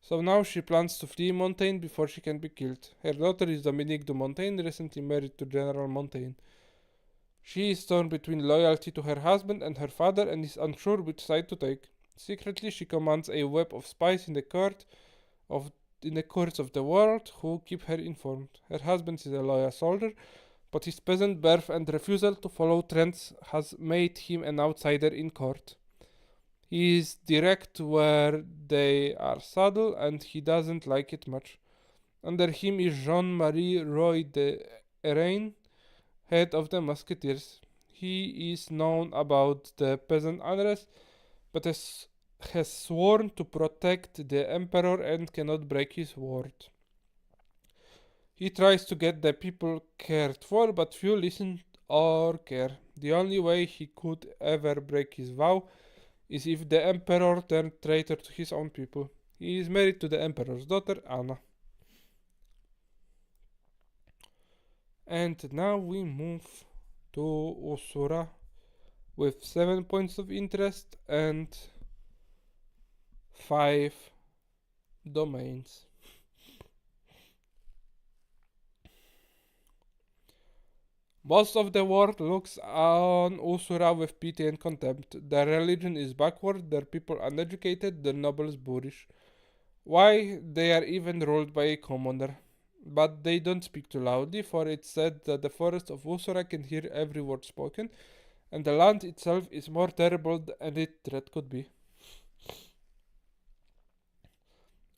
So now she plans to flee Montaigne before she can be killed. Her daughter is Dominique de Montaigne, recently married to General Montaigne. She is torn between loyalty to her husband and her father and is unsure which side to take. Secretly, she commands a web of spies of in the courts of the world who keep her informed. Her husband is a loyal soldier, but his peasant birth and refusal to follow trends has made him an outsider in court. He is direct where they are subtle and he doesn't like it much. Under him is Jean-Marie Roy de Erain, head of the Musketeers. He is known about the peasant unrest, but has sworn to protect the emperor and cannot break his word. He tries to get the people cared for, but few listen or care. The only way he could ever break his vow is if the emperor turned traitor to his own people. He is married to the emperor's daughter, Anna. And now we move to Usura with 7 points of interest and 5 domains. Most of the world looks on Usura with pity and contempt. Their religion is backward, their people uneducated, their nobles boorish. Why, they are even ruled by a commoner. But they don't speak too loudly, for it's said that the forest of Usura can hear every word spoken, and the land itself is more terrible than any threat could be.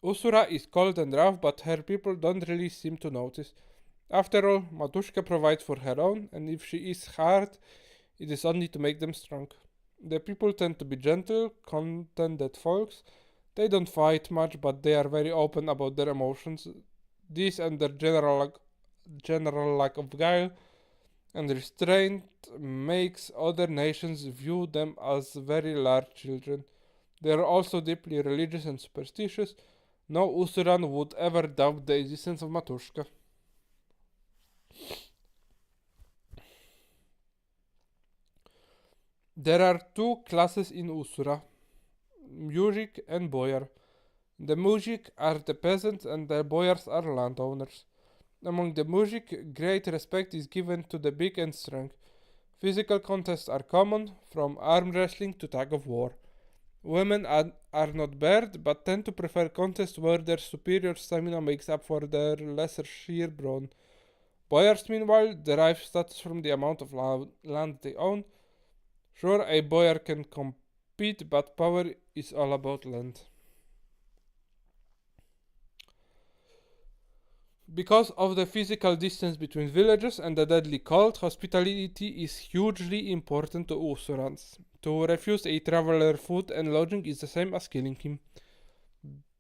Usura is cold and rough, but her people don't really seem to notice. After all, Matushka provides for her own, and if she is hard, it is only to make them strong. The people tend to be gentle, contented folks. They don't fight much, but they are very open about their emotions. This and their general lack of guile and restraint makes other nations view them as very large children. They are also deeply religious and superstitious. No Usuran would ever doubt the existence of Matushka. There are two classes in Usura, Mujik and Boyar. The Mujik are the peasants and the Boyars are landowners. Among the Mujik, great respect is given to the big and strong. Physical contests are common, from arm wrestling to tug of war. Women are not barred, but tend to prefer contests where their superior stamina makes up for their lesser sheer brawn. Boyars, meanwhile, derive status from the amount of land they own. Sure, a boyar can compete, but power is all about land. Because of the physical distance between villages and the deadly cold, hospitality is hugely important to Usurans. To refuse a traveler food and lodging is the same as killing him.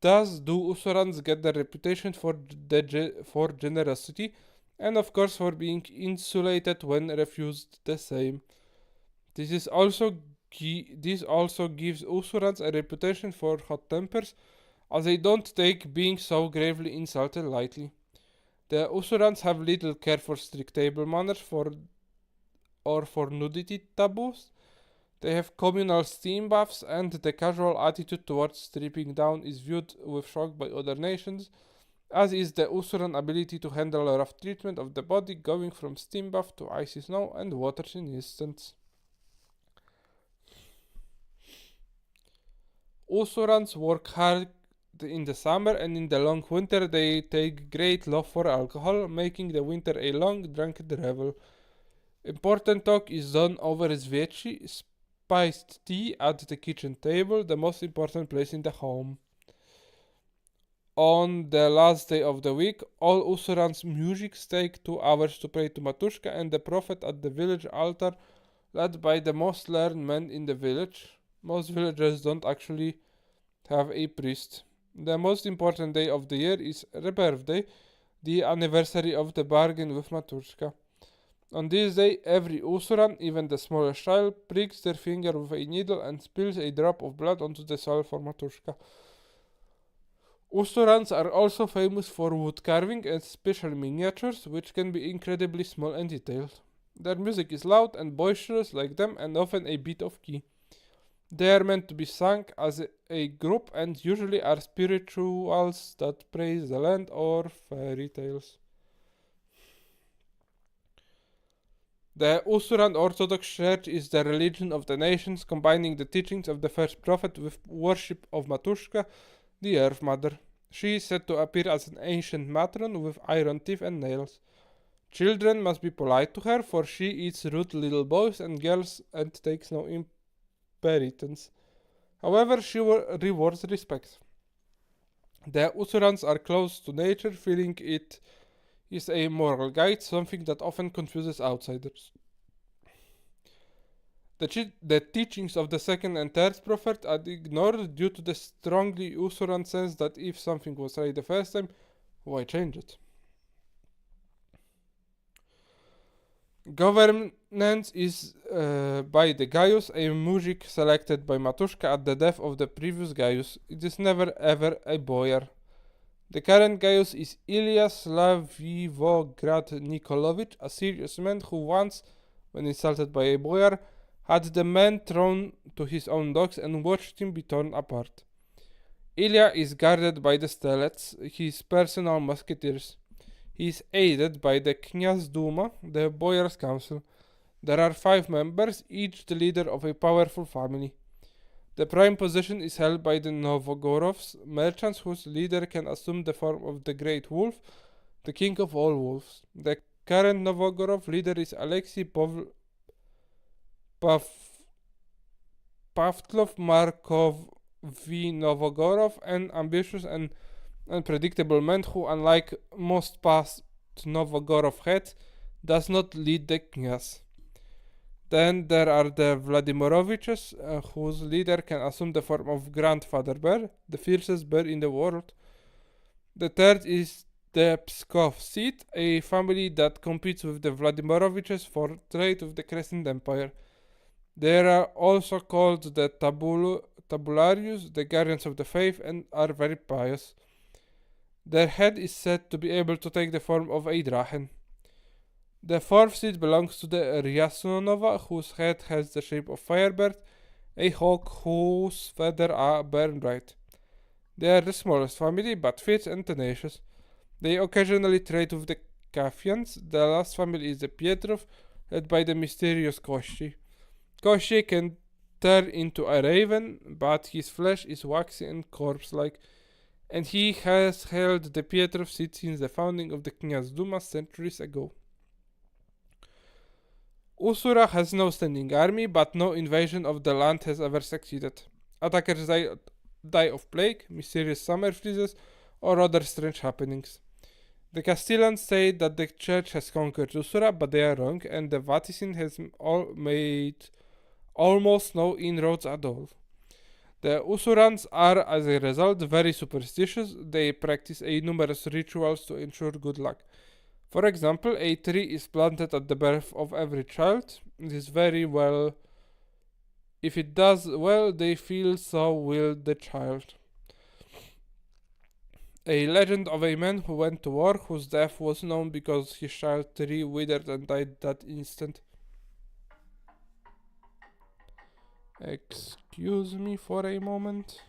Thus do Usurans get their reputation for generosity, and of course for being insulated when refused the same. This also gives Usurans a reputation for hot tempers, as they don't take being so gravely insulted lightly. The Usurans have little care for strict table manners or for nudity taboos. They have communal steam baths, and the casual attitude towards stripping down is viewed with shock by other nations, as is the Usuran ability to handle a rough treatment of the body, going from steam bath to icy snow and waters in instants. Usurans work hard in the summer, and in the long winter they take great love for alcohol, making the winter a long drunken revel. Important talk is done over sveci, spiced tea at the kitchen table, the most important place in the home. On the last day of the week, all Usuran's Mujiks take 2 hours to pray to Matushka and the prophet at the village altar, led by the most learned men in the village. Most villages don't actually have a priest. The most important day of the year is Rebirth Day, the anniversary of the bargain with Matushka. On this day, every Usuran, even the smallest child, pricks their finger with a needle and spills a drop of blood onto the soil for Matushka. Usturans are also famous for wood carving and special miniatures, which can be incredibly small and detailed. Their music is loud and boisterous like them and often a bit off key. They are meant to be sung as a group and usually are spirituals that praise the land or fairy tales. The Usuran Orthodox Church is the religion of the nations, combining the teachings of the first prophet with worship of Matushka, the Earth Mother. She is said to appear as an ancient matron with iron teeth and nails. Children must be polite to her, for she eats rude little boys and girls and takes no inheritance. However, she rewards respect. The Usurans are close to nature, feeling it is a moral guide, something that often confuses outsiders. The teachings of the second and third prophet are ignored due to the strongly Usuran sense that if something was right the first time, why change it? Governance is by the Gaius, a mujik selected by Matushka at the death of the previous Gaius. It is never ever a boyar. The current Gaius is Ilya Slavivograd Nikolovic, a serious man who once, when insulted by a boyar, had the man thrown to his own dogs and watched him be torn apart. Ilya is guarded by the Stelets, his personal musketeers. He is aided by the Knyaz Duma, the Boyar's Council. There are 5 members, each the leader of a powerful family. The prime position is held by the Novogorovs, merchants whose leader can assume the form of the Great Wolf, the king of all wolves. The current Novgorod leader is Alexei Pavlov Markov V. Novgorod, an ambitious and unpredictable man who, unlike most past Novgorod heads, does not lead the knyaz. Then there are the Vladimiroviches, whose leader can assume the form of Grandfather Bear, the fiercest bear in the world. The third is the Pskov seat, a family that competes with the Vladimiroviches for trade with the Crescent Empire. They are also called the Tabularius, the guardians of the faith, and are very pious. Their head is said to be able to take the form of a drachen. The fourth seat belongs to the Ryasnonova, whose head has the shape of Firebird, a hawk whose feathers are burn bright. They are the smallest family, but fierce and tenacious. They occasionally trade with the Kafians. The last family is the Pietrov, led by the mysterious Koshi. Koshi can turn into a raven, but his flesh is waxy and corpse-like, and he has held the Pietrov seat since the founding of the Knyaz Duma centuries ago. Usura has no standing army, but no invasion of the land has ever succeeded. Attackers die of plague, mysterious summer freezes, or other strange happenings. The Castilians say that the church has conquered Usura, but they are wrong, and the Vatican has made almost no inroads at all. The Usurans are, as a result, very superstitious. They practice a numerous rituals to ensure good luck. For example, a tree is planted at the birth of every child. It is very well. If it does well, they feel so will the child. A legend of a man who went to war, whose death was known because his child tree withered and died that instant. Excuse me for a moment.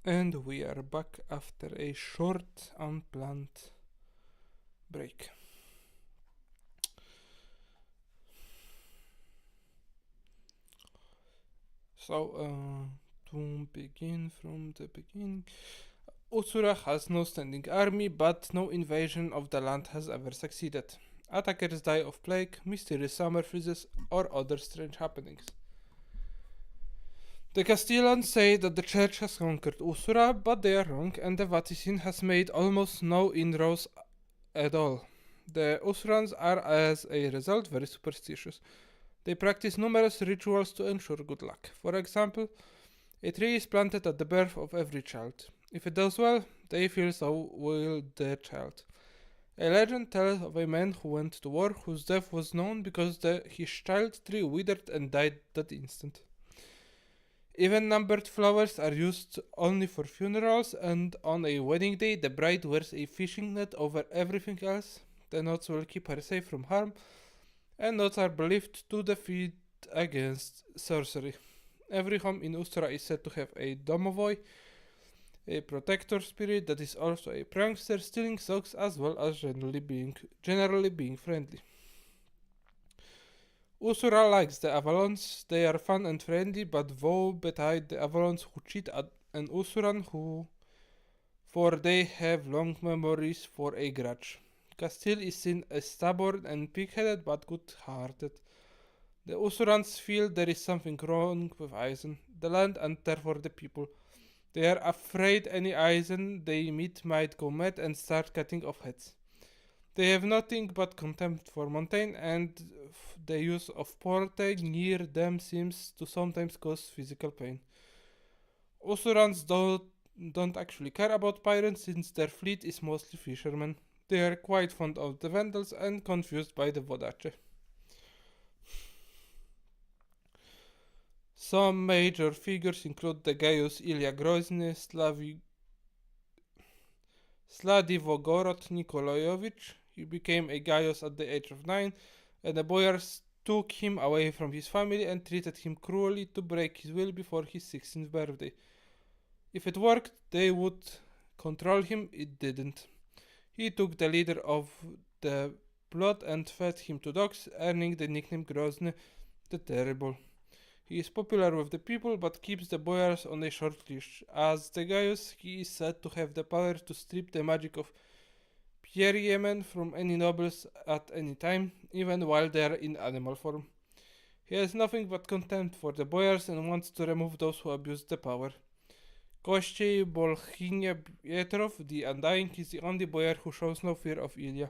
And we are back after a short, unplanned break. So, to begin from the beginning, Usura has no standing army, but no invasion of the land has ever succeeded. Attackers die of plague, mysterious summer freezes, or other strange happenings. The Castilians say that the church has conquered Usura, but they are wrong, and the Vatican has made almost no inroads at all. The Usurans are, as a result, very superstitious. They practice numerous rituals to ensure good luck. For example, a tree is planted at the birth of every child. If it does well, they feel so will the child. A legend tells of a man who went to war whose death was known because his child tree withered and died that instant. Even numbered flowers are used only for funerals, and on a wedding day, the bride wears a fishing net over everything else. The knots will keep her safe from harm, and knots are believed to defeat against sorcery. Every home in Ustra is said to have a domovoi, a protector spirit that is also a prankster, stealing socks as well as generally being friendly. Usura likes the Avalons. They are fun and friendly, but woe betide the Avalons who cheat at an Usuran for they have long memories for a grudge. Castile is seen as stubborn and pig-headed but good-hearted. The Usurans feel there is something wrong with Eisen, the land, and therefore the people. They are afraid any Eisen they meet might go mad and start cutting off heads. They have nothing but contempt for Montaigne, and the use of porte near them seems to sometimes cause physical pain. Usurans don't actually care about pirates since their fleet is mostly fishermen. They are quite fond of the Vandals and confused by the Vodache. Some major figures include the Gaius Ilya Grozny, Sladivogorod Nikolayevich. He became a Gaius at the age of 9, and the boyars took him away from his family and treated him cruelly to break his will before his 16th birthday. If it worked, they would control him. It didn't. He took the leader of the plot and fed him to dogs, earning the nickname Grozny the Terrible. He is popular with the people but keeps the boyars on a short leash. As the Gaius, he is said to have the power to strip the magic of Pieriemen from any nobles at any time, even while they are in animal form. He has nothing but contempt for the boyars and wants to remove those who abuse the power. Kościej Bolchinia Pietrov, the Undying, is the only boyar who shows no fear of Ilya.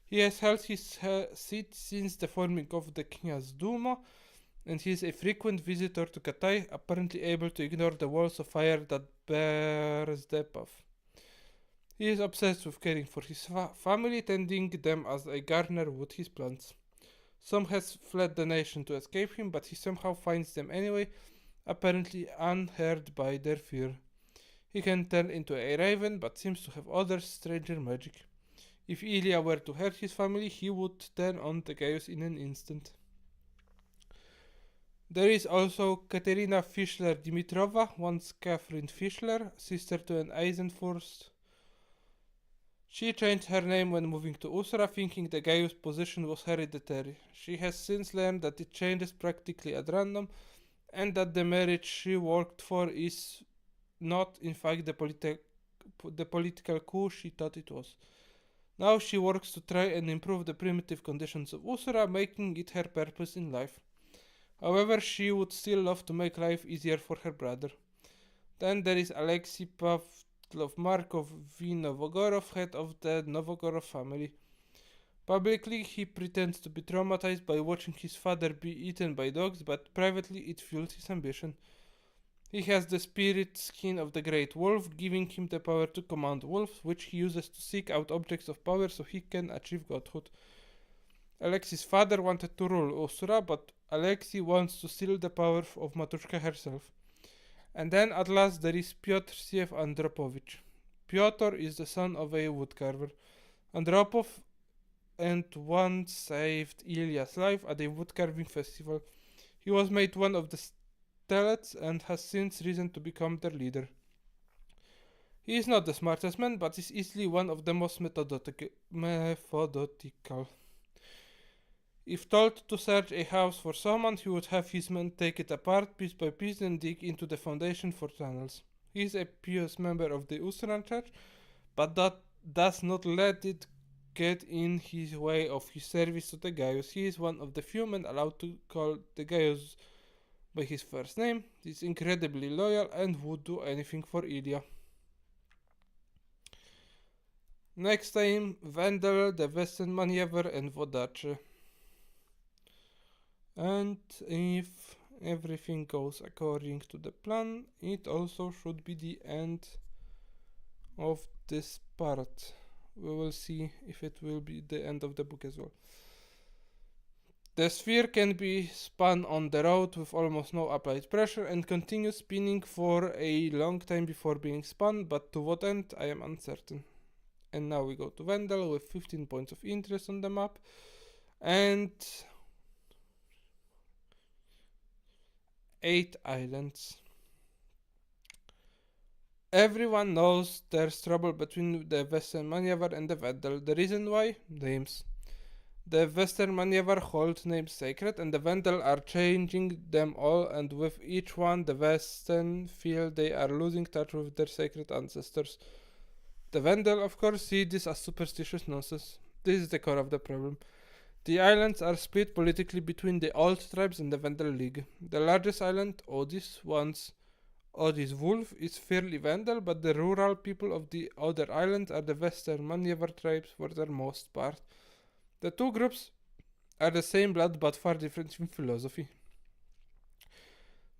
He has held his seat since the forming of the Kniaz Duma, and he is a frequent visitor to Katai, apparently able to ignore the walls of fire that bears the path. He is obsessed with caring for his family, tending them as a gardener would his plants. Some has fled the nation to escape him, but he somehow finds them anyway, apparently unheard by their fear. He can turn into a raven, but seems to have other stranger magic. If Ilya were to hurt his family, he would turn on the Gaius in an instant. There is also Katerina Fischler Dimitrova, once Catherine Fischler, sister to an Eisenfurst. She changed her name when moving to Usra, thinking the Gaius position was hereditary. She has since learned that it changes practically at random, and that the marriage she worked for is not, in fact, the political coup she thought it was. Now she works to try and improve the primitive conditions of Usra, making it her purpose in life. However, she would still love to make life easier for her brother. Then there is Alexei Pavlov Markov V. Novogorov, head of the Novogorov family. Publicly, he pretends to be traumatized by watching his father be eaten by dogs, but privately it fuels his ambition. He has the spirit skin of the Great Wolf, giving him the power to command wolves, which he uses to seek out objects of power so he can achieve godhood. Alexei's father wanted to rule Usura, but Alexei wants to steal the power of Matushka herself. And then at last there is Pyotr Siev Andropovich. Pyotr is the son of a woodcarver. Andropov and once saved Ilya's life at a woodcarving festival. He was made one of the Stelets and has since risen to become their leader. He is not the smartest man, but is easily one of the most methodical. If told to search a house for someone, he would have his men take it apart piece by piece and dig into the foundation for tunnels. He is a pious member of the Lutheran Church, but that does not let it get in his way of his service to the Gaius. He is one of the few men allowed to call the Gaius by his first name. He is incredibly loyal and would do anything for Ilya. Next time, Wendel, the Western Maneuver, and Wodacze. And if everything goes according to the plan, it also should be the end of this part. We will see if it will be the end of the book as well. The sphere can be spun on the road with almost no applied pressure and continues spinning for a long time before being spun, but to what end I am uncertain. And now we go to Wendel with 15 points of interest on the map and 8 islands. Everyone knows there's trouble between the Western Maneuver and the Wendel. The reason why? Names. The Western Maneuver hold names sacred, and the Wendel are changing them all, and with each one, the Western feel they are losing touch with their sacred ancestors. The Wendel, of course, see this as superstitious nonsense. This is the core of the problem. The islands are split politically between the old tribes and the Wendel League. The largest island, Odis, once Odis Wolf, is fairly Wendel, but the rural people of the other islands are the Western Maneuver tribes for the most part. The two groups are the same blood but far different in philosophy.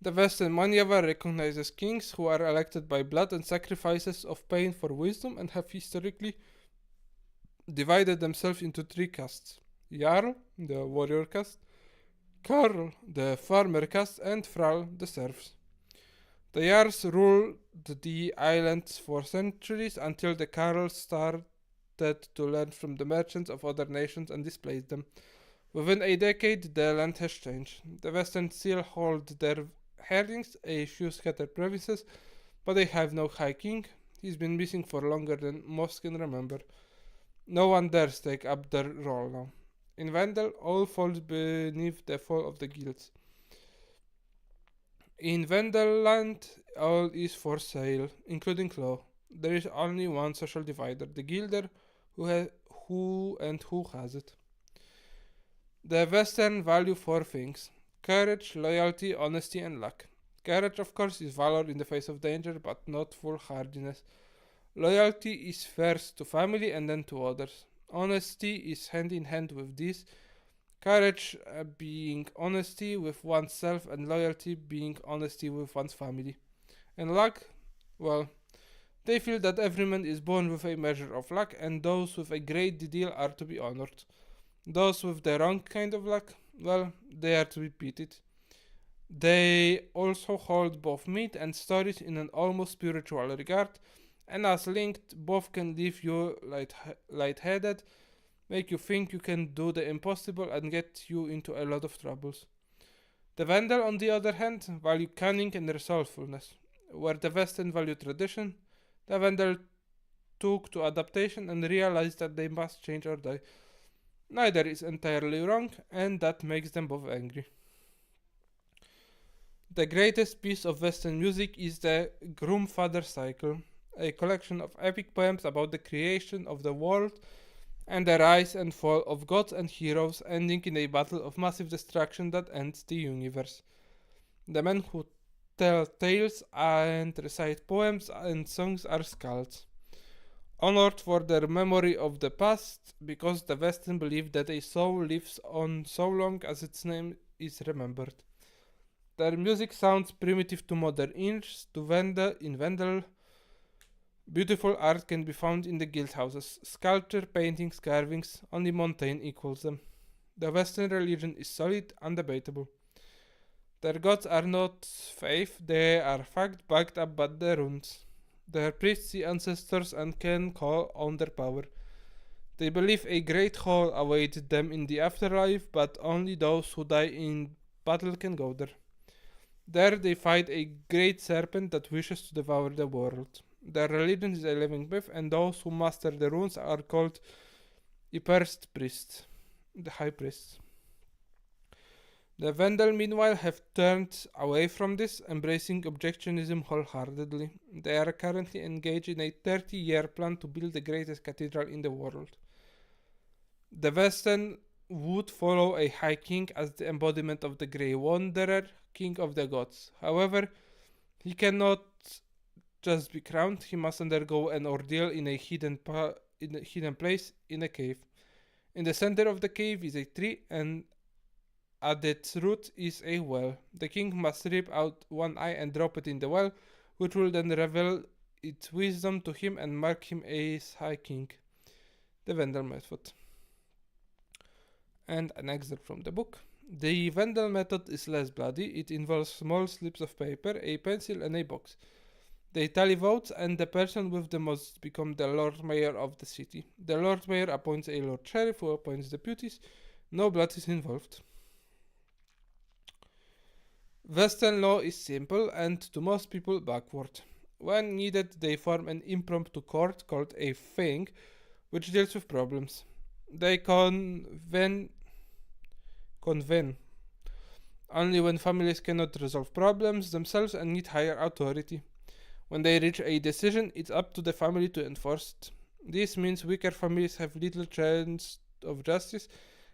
The Western Maneuver recognizes kings who are elected by blood and sacrifices of pain for wisdom and have historically divided themselves into 3 castes. Jarl, the warrior caste, Karl, the farmer caste, and Thrall, the serfs. The Jarls ruled the islands for centuries until the Karls started to learn from the merchants of other nations and displaced them. Within a decade, the land has changed. The Western still hold their herdings, a few scattered provinces, but they have no high king. He's been missing for longer than most can remember. No one dares take up their role now. In Wendel, all falls beneath the fall of the guilds. In Wendelland, all is for sale, including law. There is only one social divider, the guilder, who has it. The Western value 4 things: courage, loyalty, honesty, and luck. Courage, of course, is valor in the face of danger, but not foolhardiness. Loyalty is first to family and then to others. Honesty is hand in hand with this. Courage being honesty with oneself, and loyalty being honesty with one's family. And luck? Well, they feel that every man is born with a measure of luck, and those with a great deal are to be honored. Those with the wrong kind of luck, well, they are to be pitied. They also hold both myth and stories in an almost spiritual regard, and as linked, both can leave you lightheaded, make you think you can do the impossible, and get you into a lot of troubles. The Wendel, on the other hand, value cunning and resourcefulness. Where the Western value tradition, the Wendel took to adaptation and realized that they must change or die. Neither is entirely wrong, and that makes them both angry. The greatest piece of Western music is the Grumfather Cycle, a collection of epic poems about the creation of the world and the rise and fall of gods and heroes, ending in a battle of massive destruction that ends the universe. The men who tell tales and recite poems and songs are skalds, honored for their memory of the past, because the Western believe that a soul lives on so long as its name is remembered. Their music sounds primitive to modern ears. In Wendel, beautiful art can be found in the guild houses. Sculpture, paintings, carvings, only Montaigne equals them. The Western religion is solid, undebatable. Their gods are not faith, they are fact backed up by the runes. Their priests see ancestors and can call on their power. They believe a great hall awaits them in the afterlife, but only those who die in battle can go there. There they fight a great serpent that wishes to devour the world. Their religion is a living myth, and those who master the runes are called Ypres priests, the high priests. The Vendel, meanwhile, have turned away from this, embracing objectionism wholeheartedly. They are currently engaged in a 30-year plan to build the greatest cathedral in the world. The Western would follow a High King as the embodiment of the Grey Wanderer, King of the Gods. However, he cannot just be crowned, he must undergo an ordeal in a hidden place in a cave. In the center of the cave is a tree, and at its root is a well. The king must rip out one eye and drop it in the well, which will then reveal its wisdom to him and mark him as High King. The Vendel method. And an excerpt from the book. The Vendel method is less bloody. It involves small slips of paper, a pencil, and a box. They tally votes, and the person with the most becomes the Lord Mayor of the city. The Lord Mayor appoints a Lord Sheriff who appoints deputies. No blood is involved. Western law is simple and to most people backward. When needed, they form an impromptu court called a thing, which deals with problems. They convene only when families cannot resolve problems themselves and need higher authority. When they reach a decision, it's up to the family to enforce it. This means weaker families have little chance of justice,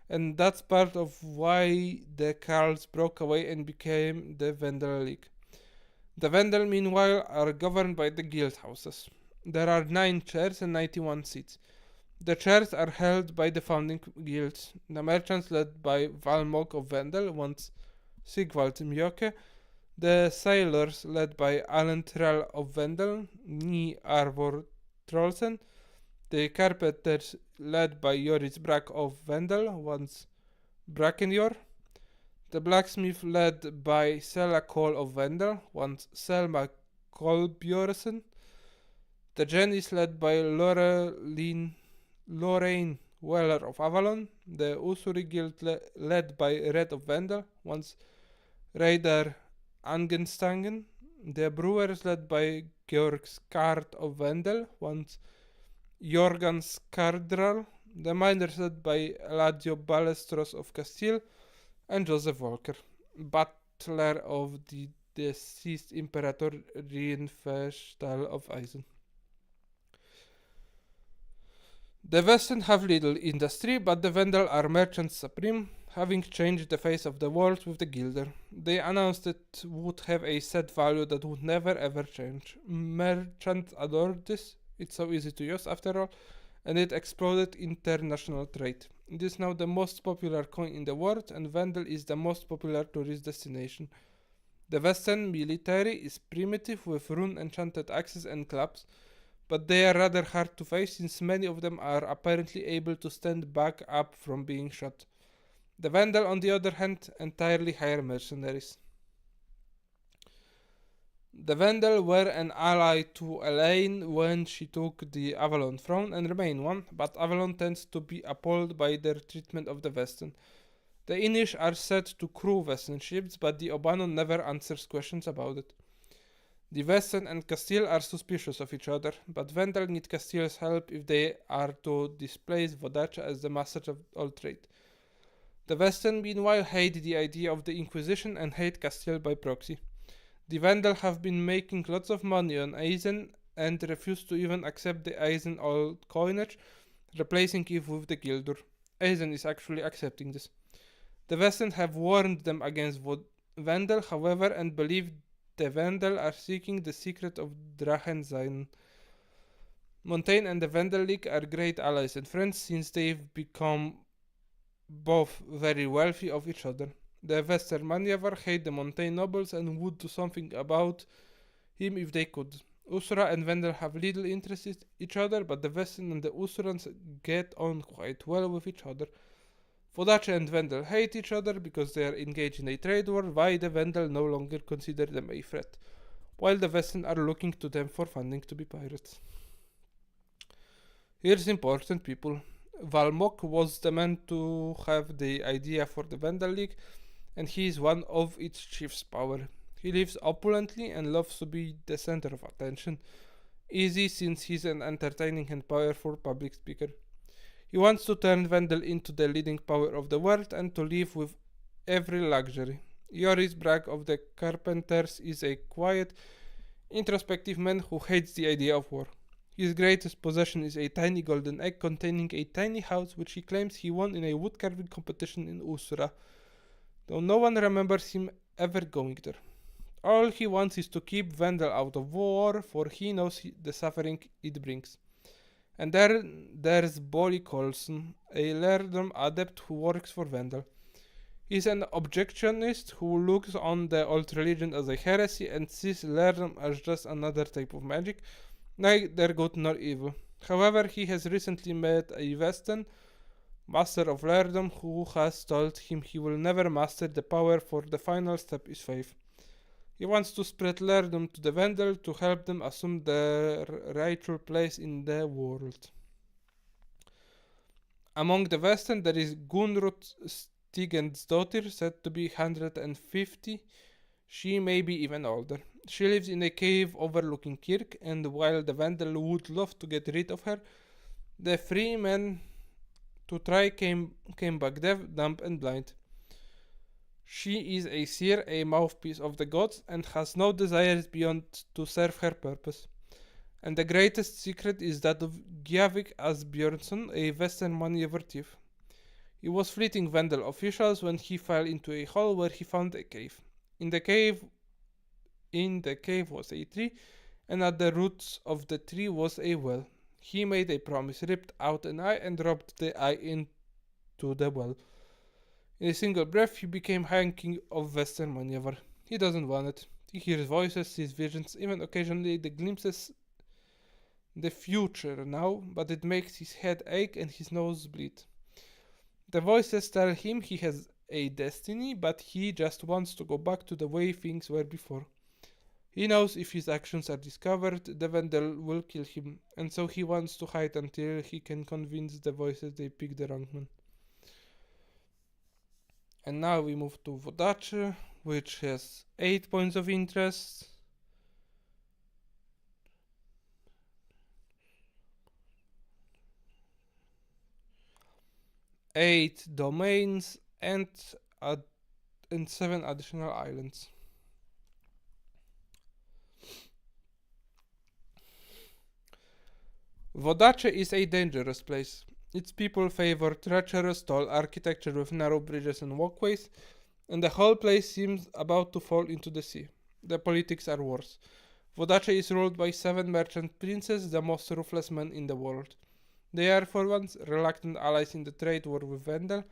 and that's part of why the Carls broke away and became the Vendel League. The Vendel, meanwhile, are governed by the guild houses. There are 9 chairs and 91 seats. The chairs are held by the founding guilds. The merchants, led by Valmok of Vendel, once Sigvald Mjoke. The sailors, led by Alan Trell of Vendel, Ni Arvor Trollsen. The carpenters, led by Joris Brack of Vendel, once Brackenjor. The blacksmith, led by Sela Cole of Vendel, once Selma Kolbjorsen. The gen is led by Lorraine Weller of Avalon. The Usuri Guild, led by Red of Vendel, once Reidar Angenstangen. The brewers, led by Georg Skart of Vendel, once Jorgan Skardral. The miners, led by Eladio Balestros of Castile, and Joseph Walker, butler of the deceased Imperator Rienfestal of Eisen. The Western have little industry, but the Vendel are merchants supreme, having changed the face of the world with the Guilder. They announced it would have a set value that would never ever change. Merchants adored this, it's so easy to use after all, and it exploded international trade. It is now the most popular coin in the world, and Vendel is the most popular tourist destination. The Western military is primitive with rune enchanted axes and clubs, but they are rather hard to face since many of them are apparently able to stand back up from being shot. The Vendel, on the other hand, entirely hire mercenaries. The Vendel were an ally to Elaine when she took the Avalon throne and remain one, but Avalon tends to be appalled by their treatment of the Western. The Inish are said to crew Western ships, but the Obanon never answers questions about it. The Western and Castile are suspicious of each other, but Vendel need Castile's help if they are to displace Vodacha as the master of all trade. The Western, meanwhile, hate the idea of the Inquisition and hate Castile by proxy. The Vendel have been making lots of money on Eisen and refuse to even accept the Eisen old coinage, replacing it with the Gildur. Eisen is actually accepting this. The Western have warned them against Vendel, however, and believe the Vendel are seeking the secret of Drachensein. Montaigne and the Vendel League are great allies and friends since they've become both very wealthy of each other. The Western Manyavar hate the Montaigne nobles and would do something about him if they could. Usura and Vendel have little interest in each other, but the Western and the Usurans get on quite well with each other. Vodacha and Vendel hate each other because they are engaged in a trade war, while the Vendel no longer consider them a threat, while the Western are looking to them for funding to be pirates. Here's important people. Valmok was the man to have the idea for the Vendel League, and he is one of its chief's power. He lives opulently and loves to be the center of attention. easy since he's an entertaining and powerful public speaker. He wants to turn Vendel into the leading power of the world and to live with every luxury. Joris Bragg of the Carpenters is a quiet, introspective man who hates the idea of war. His greatest possession is a tiny golden egg containing a tiny house which he claims he won in a woodcarving competition in Usura, though no one remembers him ever going there. All he wants is to keep Vendel out of war, for he knows the suffering it brings. And there's Bolly Colson, a Lerdom adept who works for Vendel. He's an objectionist who looks on the old religion as a heresy and sees Lerdom as just another type of magic, neither good nor evil. However, he has recently met a Western, master of Lerdom, who has told him he will never master the power, for the final step is faith. He wants to spread Lerdom to the Vendel to help them assume their rightful place in the world. Among the Western, there is Gunrud Stigensdottir, said to be 150. She may be even older. She lives in a cave overlooking Kirk, and while the Vendel would love to get rid of her, the three men to try came back deaf, dumb, and blind. She is a seer, a mouthpiece of the gods, and has no desires beyond to serve her purpose. And the greatest secret is that of Gjavik Asbjörnsson, a Western maneuver thief. He was fleeing Vendel officials when he fell into a hole where he found a cave. In the cave was a tree, and at the roots of the tree was a well. He made a promise, ripped out an eye, and dropped the eye into the well. In a single breath, he became High King of Western Maneuver. He doesn't want it. He hears voices, sees visions, even occasionally the glimpses the future now, but it makes his head ache and his nose bleed. The voices tell him he has a destiny, but he just wants to go back to the way things were before. He knows if his actions are discovered, the Vendel will kill him, and so he wants to hide until he can convince the voices they picked the wrong man. And now we move to Wodaczy, which has 8 points of interest. 8 domains and 7 additional islands. Wodaczy is a dangerous place. Its people favor treacherous tall architecture with narrow bridges and walkways, and the whole place seems about to fall into the sea. The politics are worse. Wodaczy is ruled by 7 merchant princes, the most ruthless men in the world. They are for once reluctant allies in the trade war with Vendel,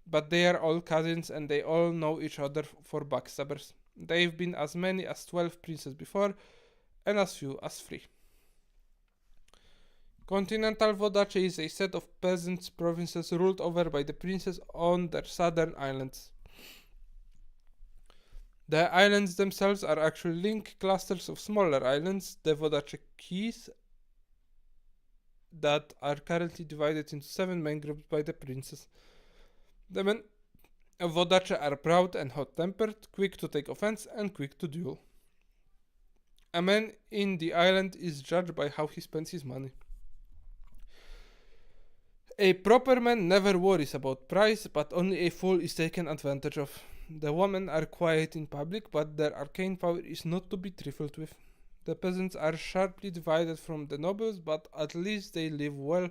but they are all cousins and they all know each other for backstabbers. They've been as many as 12 princes before, and as few as 3. Continental Wodaczy is a set of peasant provinces ruled over by the princes on their southern islands. The islands themselves are actually linked clusters of smaller islands, the Wodaczy Keys, that are currently divided into 7 main groups by the princes. The men of Wodaczy are proud and hot-tempered, quick to take offense and quick to duel. A man in the island is judged by how he spends his money. A proper man never worries about price, but only a fool is taken advantage of. The women are quiet in public, but their arcane power is not to be trifled with. The peasants are sharply divided from the nobles, but at least they live well.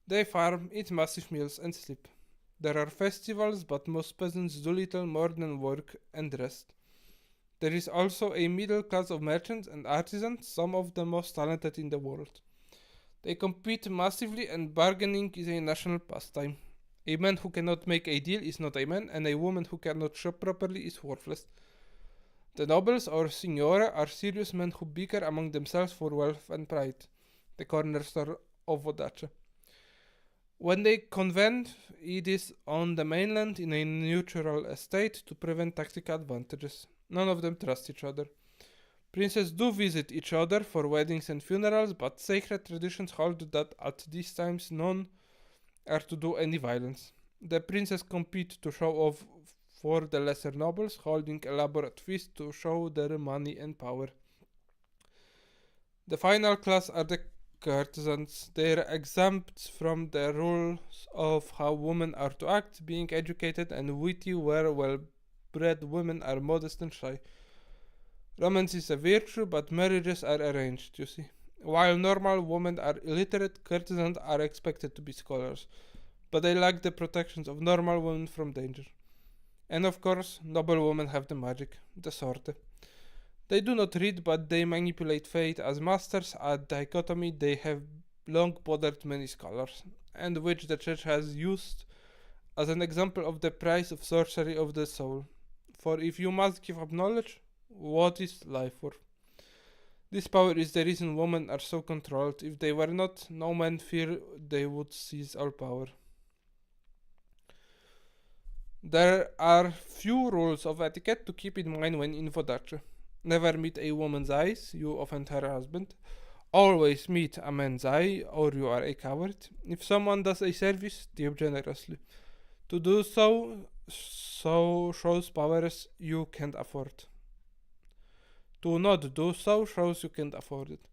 They farm, eat massive meals, and sleep. There are festivals, but most peasants do little more than work and rest. There is also a middle class of merchants and artisans, some of the most talented in the world. They compete massively, and bargaining is a national pastime. A man who cannot make a deal is not a man, and a woman who cannot shop properly is worthless. The nobles or signore are serious men who bicker among themselves for wealth and pride, the cornerstone of Wodaczy. When they convene, it is on the mainland in a neutral estate to prevent tactical advantages. None of them trust each other. Princes do visit each other for weddings and funerals, but sacred traditions hold that at these times none are to do any violence. The princes compete to show off for the lesser nobles, holding elaborate feasts to show their money and power. The final class are the courtesans. They are exempt from the rules of how women are to act, being educated and witty, where well bred women are modest and shy. Romance is a virtue, but marriages are arranged, you see. While normal women are illiterate, courtesans are expected to be scholars, but they lack the protections of normal women from danger. And of course, noble women have the magic, the sorte. They do not read, but they manipulate fate as masters at dichotomy they have long bothered many scholars, and which the church has used as an example of the price of sorcery of the soul. For if you must give up knowledge, what is life worth? This power is the reason women are so controlled. If they were not, no man fear they would seize all power. There are few rules of etiquette to keep in mind when in Vodache. Never meet a woman's eyes, you offend her husband. Always meet a man's eye, or you are a coward. If someone does a service, give generously. To do so shows powers you can't afford. To not do so shows you can't afford it.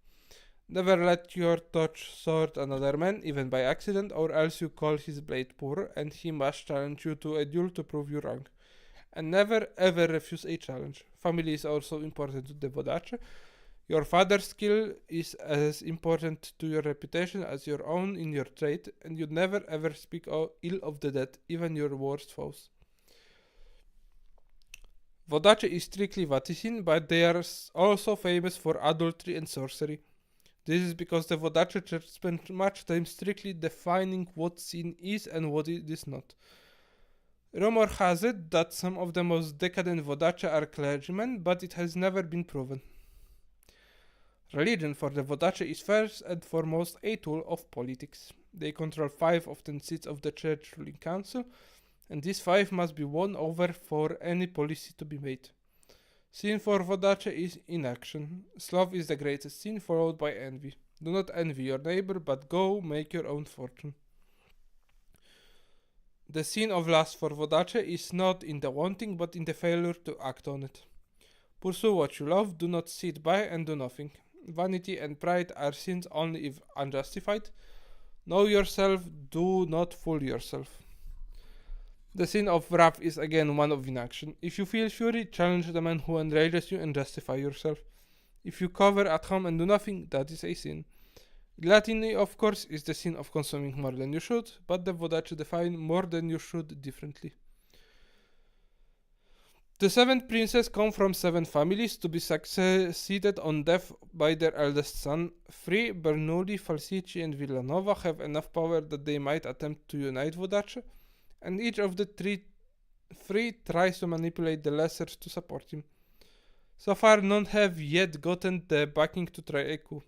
Never let your touch sword another man, even by accident, or else you call his blade poor, and he must challenge you to a duel to prove you wrong. And never ever refuse a challenge. Family is also important to the Vodache. Your father's skill is as important to your reputation as your own in your trade, and you never ever speak ill of the dead, even your worst foes. Vodache is strictly vaticine, but they are also famous for adultery and sorcery. This is because the Vodache church spent much time strictly defining what sin is and what it is not. Rumor has it that some of the most decadent Vodache are clergymen, but it has never been proven. Religion for the Vodache is first and foremost a tool of politics. They control 5 of 10 seats of the church ruling council, and these 5 must be won over for any policy to be made. Sin for Vodache is inaction. Sloth is the greatest sin, followed by envy. Do not envy your neighbor, but go make your own fortune. The sin of lust for Vodache is not in the wanting, but in the failure to act on it. Pursue what you love, do not sit by and do nothing. Vanity and pride are sins only if unjustified. Know yourself, do not fool yourself. The sin of wrath is again one of inaction. If you feel fury, challenge the man who enrages you and justify yourself. If you cover at home and do nothing, that is a sin. Gluttony, of course, is the sin of consuming more than you should, but the Vodache define more than you should differently. The 7 princes come from 7 families to be succeeded on death by their eldest son. 3, Bernoulli, Falsici, and Villanova, have enough power that they might attempt to unite Vodache, and each of the three tries to manipulate the lessers to support him. So far, none have yet gotten the backing to try a coup.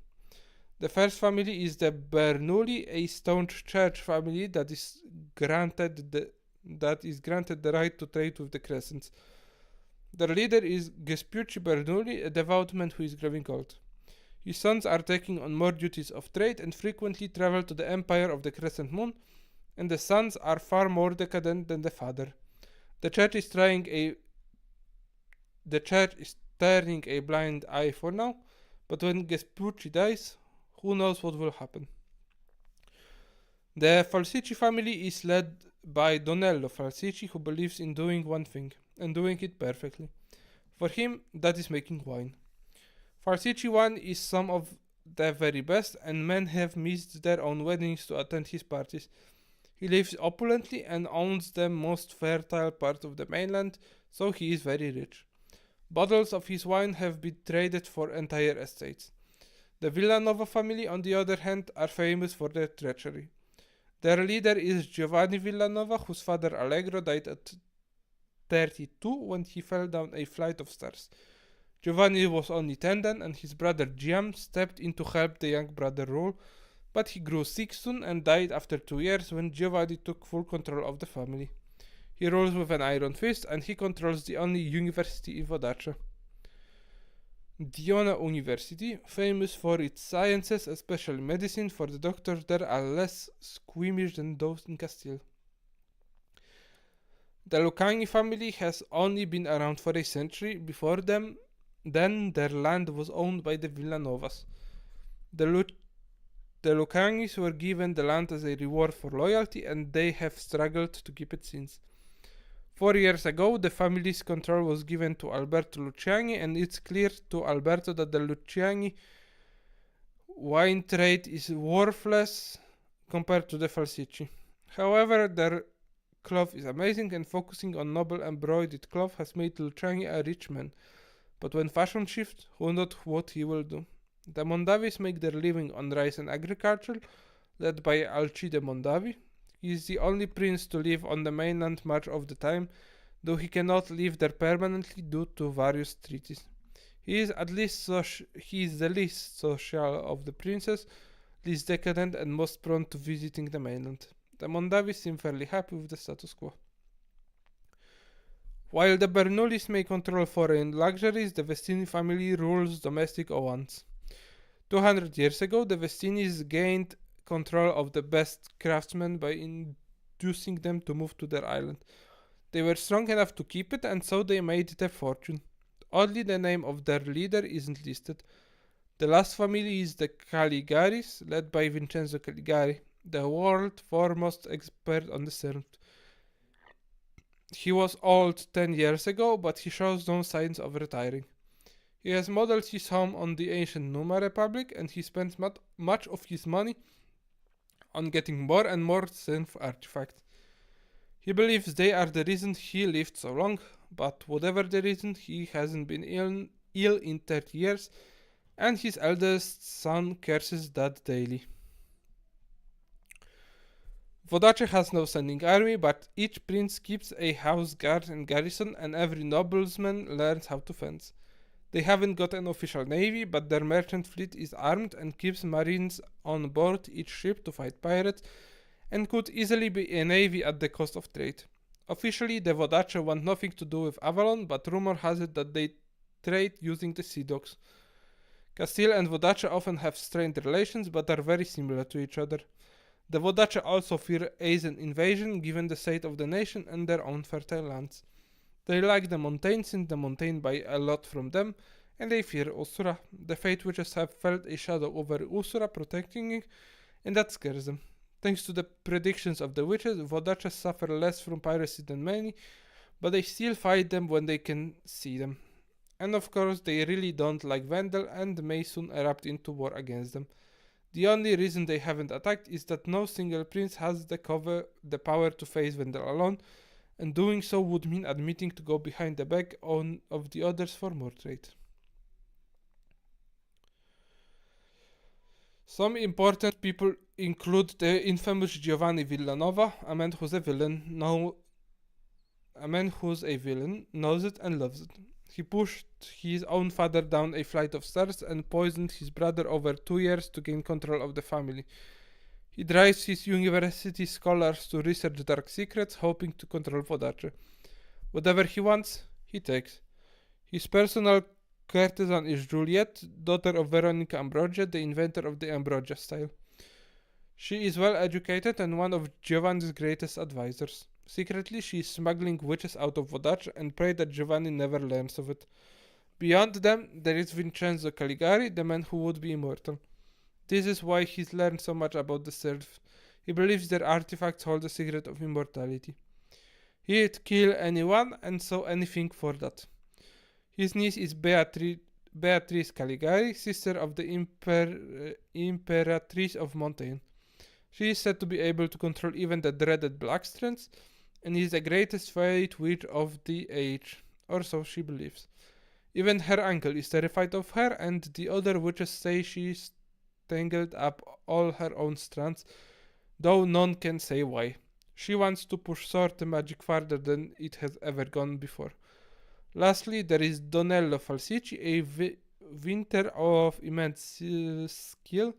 The first family is the Bernoulli, a staunch church family that is granted the right to trade with the Crescents. Their leader is Gespucci Bernoulli, a devout man who is growing old. His sons are taking on more duties of trade and frequently travel to the empire of the Crescent Moon, and the sons are far more decadent than the father. The church is turning a blind eye for now, but when Gespucci dies, who knows what will happen. The Falsici family is led by Donello Falsici, who believes in doing one thing, and doing it perfectly. For him, that is making wine. Falsici wine is some of the very best, and men have missed their own weddings to attend his parties. He lives opulently and owns the most fertile part of the mainland, so he is very rich. Bottles of his wine have been traded for entire estates. The Villanova family, on the other hand, are famous for their treachery. Their leader is Giovanni Villanova, whose father Allegro died at 32 when he fell down a flight of stairs. Giovanni was only 10 then, and his brother Giam stepped in to help the young brother rule, but he grew sick soon and died after 2 years when Giovanni took full control of the family. He rules with an iron fist, and he controls the only university in Vodache. Diona University, famous for its sciences, especially medicine, for the doctors there are less squeamish than those in Castile. The Lucani family has only been around for a century. Before them, then their land was owned by the Villanovas. The, Lu- the Lucangis were given the land as a reward for loyalty, and they have struggled to keep it since. 4 years ago, the family's control was given to Alberto Luciani, and it's clear to Alberto that the Luciani wine trade is worthless compared to the Falsicci. However, their cloth is amazing, and focusing on noble embroidered cloth has made Luciani a rich man. But when fashion shifts, who knows what he will do? The Mondavis make their living on rice and agriculture, led by Alcide Mondavi. He is the only prince to live on the mainland much of the time, though he cannot live there permanently due to various treaties. He is the least social of the princes, least decadent, and most prone to visiting the mainland. The Mondavis seem fairly happy with the status quo. While the Bernoullis may control foreign luxuries, the Vestini family rules domestic ones. 200 years ago, the Vestinis gained control of the best craftsmen by inducing them to move to their island. They were strong enough to keep it, and so they made their fortune. Oddly, the name of their leader isn't listed. The last family is the Caligaris, led by Vincenzo Caligari, the world's foremost expert on the serpent. He was old 10 years ago, but he shows no signs of retiring. He has modeled his home on the ancient Numa Republic, and he spends much of his money on getting more and more synth artifacts. He believes they are the reason he lived so long, but whatever the reason, he hasn't been ill in 30 years, and his eldest son curses that daily. Vodace has no standing army, but each prince keeps a house guard and garrison, and every nobleman learns how to fence. They haven't got an official navy, but their merchant fleet is armed and keeps marines on board each ship to fight pirates, and could easily be a navy at the cost of trade. Officially, the Vodace want nothing to do with Avalon, but rumor has it that they trade using the sea dogs. Castile and Vodace often have strained relations, but are very similar to each other. The Vodace also fear Asian invasion given the state of the nation and their own fertile lands. They like the Montaigne since the Montaigne buy a lot from them, and they fear Usura. The Fate Witches have felt a shadow over Usura protecting it, and that scares them. Thanks to the predictions of the witches, Vodaces suffer less from piracy than many, but they still fight them when they can see them. And of course, they really don't like Vendel and may soon erupt into war against them. The only reason they haven't attacked is that no single prince has the power to face Vendel alone, and doing so would mean admitting to go behind the back of the others for more trade. Some important people include the infamous Giovanni Villanova, a man who's a villain, knows it and loves it. He pushed his own father down a flight of stairs and poisoned his brother over 2 years to gain control of the family. He drives his university scholars to research dark secrets, hoping to control Vodace. Whatever he wants, he takes. His personal courtesan is Juliet, daughter of Veronica Ambrogia, the inventor of the Ambrogia style. She is well educated and one of Giovanni's greatest advisors. Secretly, she is smuggling witches out of Vodace and pray that Giovanni never learns of it. Beyond them, there is Vincenzo Caligari, the man who would be immortal. This is why he's learned so much about the serfs. He believes their artifacts hold the secret of immortality. He'd kill anyone and so anything for that. His niece is Beatrice Caligari, sister of the Imperatrice of Montaigne. She is said to be able to control even the dreaded Blackstrands, and is the greatest fate witch of the age, or so she believes. Even her uncle is terrified of her, and the other witches say she's tangled up all her own strands, though none can say why. She wants to push sword magic farther than it has ever gone before. Lastly, there is Donello Falsicci, a winter of immense skill.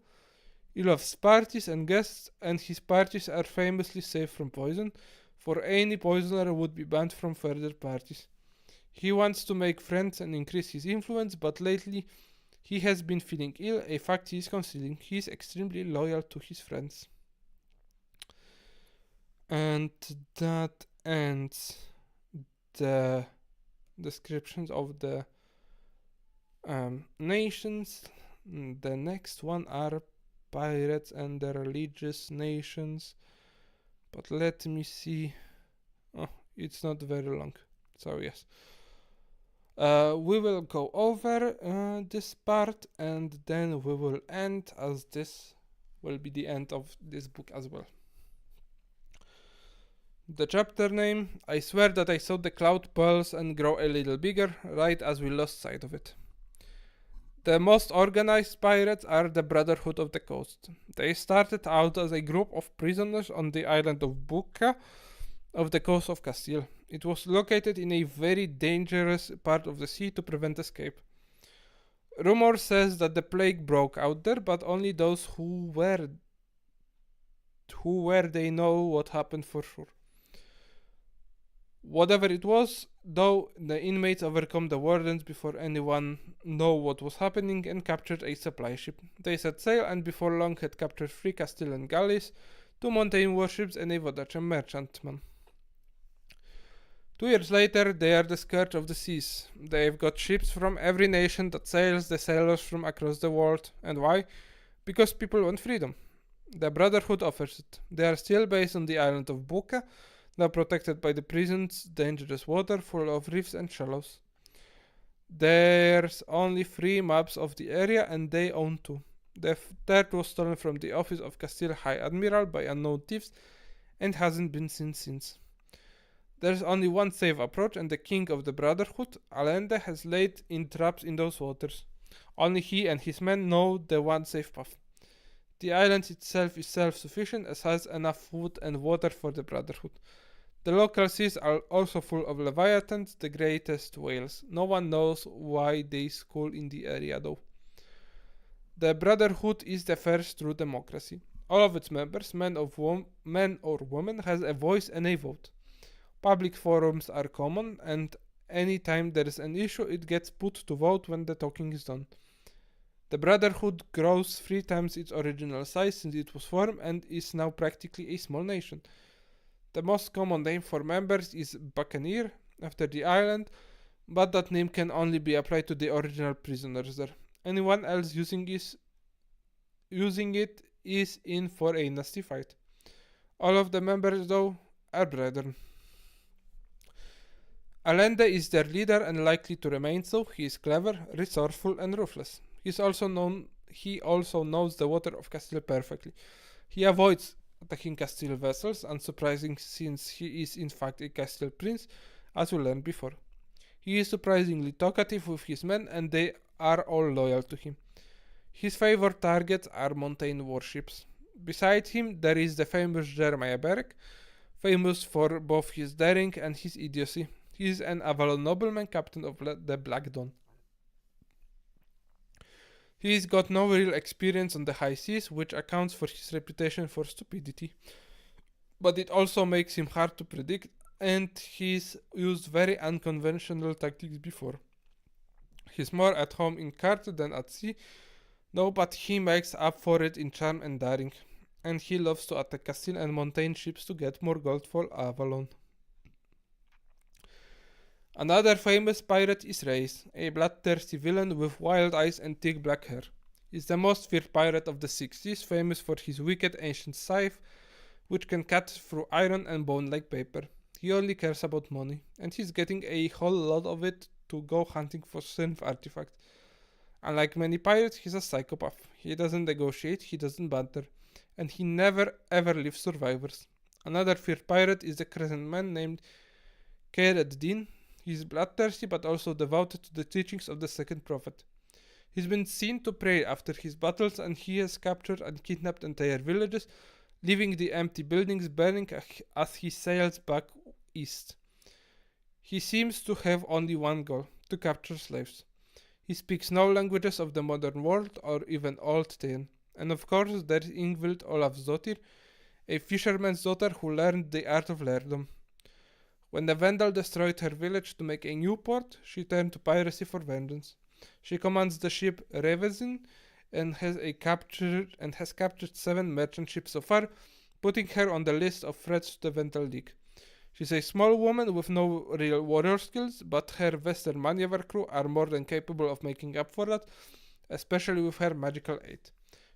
He loves parties and guests, and his parties are famously safe from poison, for any poisoner would be banned from further parties. He wants to make friends and increase his influence, but lately he has been feeling ill, a fact he is concealing. He is extremely loyal to his friends. And that ends the descriptions of the nations. The next one are pirates and the religious nations. But let me see. Oh, it's not very long. So yes. We will go over this part and then we will end, as this will be the end of this book as well. The chapter name: I swear that I saw the cloud pulse and grow a little bigger right as we lost sight of it. The most organized pirates are the Brotherhood of the Coast. They started out as a group of prisoners on the island of Bucca of the coast of Castile. It was located in a very dangerous part of the sea to prevent escape. Rumor says that the plague broke out there, but only those who were they know what happened for sure. Whatever it was, though, the inmates overcome the wardens before anyone knew what was happening and captured a supply ship. They set sail and before long had captured 3 Castilian galleys, 2 mountain warships and a Vodacem merchantman. 2 years later, they are the scourge of the seas. They've got ships from every nation that sails the sailors from across the world. And why? Because people want freedom. The Brotherhood offers it. They are still based on the island of Bucca, now protected by the prison's dangerous water full of reefs and shallows. There's only 3 maps of the area and they own 2. The third was stolen from the office of Castile High Admiral by unknown thieves and hasn't been seen since. There's only one safe approach and the king of the Brotherhood, Allende, has laid in traps in those waters. Only he and his men know the one safe path. The island itself is self-sufficient as has enough food and water for the Brotherhood. The local seas are also full of leviathans, the greatest whales. No one knows why they school in the area though. The Brotherhood is the first true democracy. All of its members, men or women, has a voice and a vote. Public forums are common, and anytime there is an issue, it gets put to vote when the talking is done. The Brotherhood grows 3 times its original size since it was formed and is now practically a small nation. The most common name for members is Buccaneer, after the island, but that name can only be applied to the original prisoners there. Anyone else using it is in for a nasty fight. All of the members, though, are brethren. Allende is their leader and likely to remain so. He is clever, resourceful, and ruthless. He also knows the water of Castile perfectly. He avoids attacking Castile vessels, unsurprising since he is in fact a Castile prince, as we learned before. He is surprisingly talkative with his men and they are all loyal to him. His favored targets are mountain warships. Beside him there is the famous Jeremiah Berek, famous for both his daring and his idiocy. He is an Avalon nobleman, captain of the Black Dawn. He's got no real experience on the high seas, which accounts for his reputation for stupidity. But it also makes him hard to predict, and he's used very unconventional tactics before. He's more at home in cart than at sea, no, but he makes up for it in charm and daring, and he loves to attack Castile and mountain ships to get more gold for Avalon. Another famous pirate is Reis, a bloodthirsty villain with wild eyes and thick black hair. He's the most feared pirate of the 60s, famous for his wicked ancient scythe, which can cut through iron and bone like paper. He only cares about money, and he's getting a whole lot of it to go hunting for synth artifacts. Unlike many pirates, he's a psychopath. He doesn't negotiate, he doesn't banter, and he never ever leaves survivors. Another feared pirate is the crescent man named Khair ed-Din. He's bloodthirsty but also devoted to the teachings of the second prophet. He's been seen to pray after his battles and he has captured and kidnapped entire villages, leaving the empty buildings burning as he sails back east. He seems to have only one goal: to capture slaves. He speaks no languages of the modern world or even Old Tane. And of course there's Ingvild Olafsdottir, a fisherman's daughter who learned the art of lairdom. When the Vandal destroyed her village to make a new port, she turned to piracy for vengeance. She commands the ship Revezin and has captured 7 merchant ships so far, putting her on the list of threats to the Vandal League. She's a small woman with no real warrior skills, but her Western maneuver crew are more than capable of making up for that, especially with her magical aid.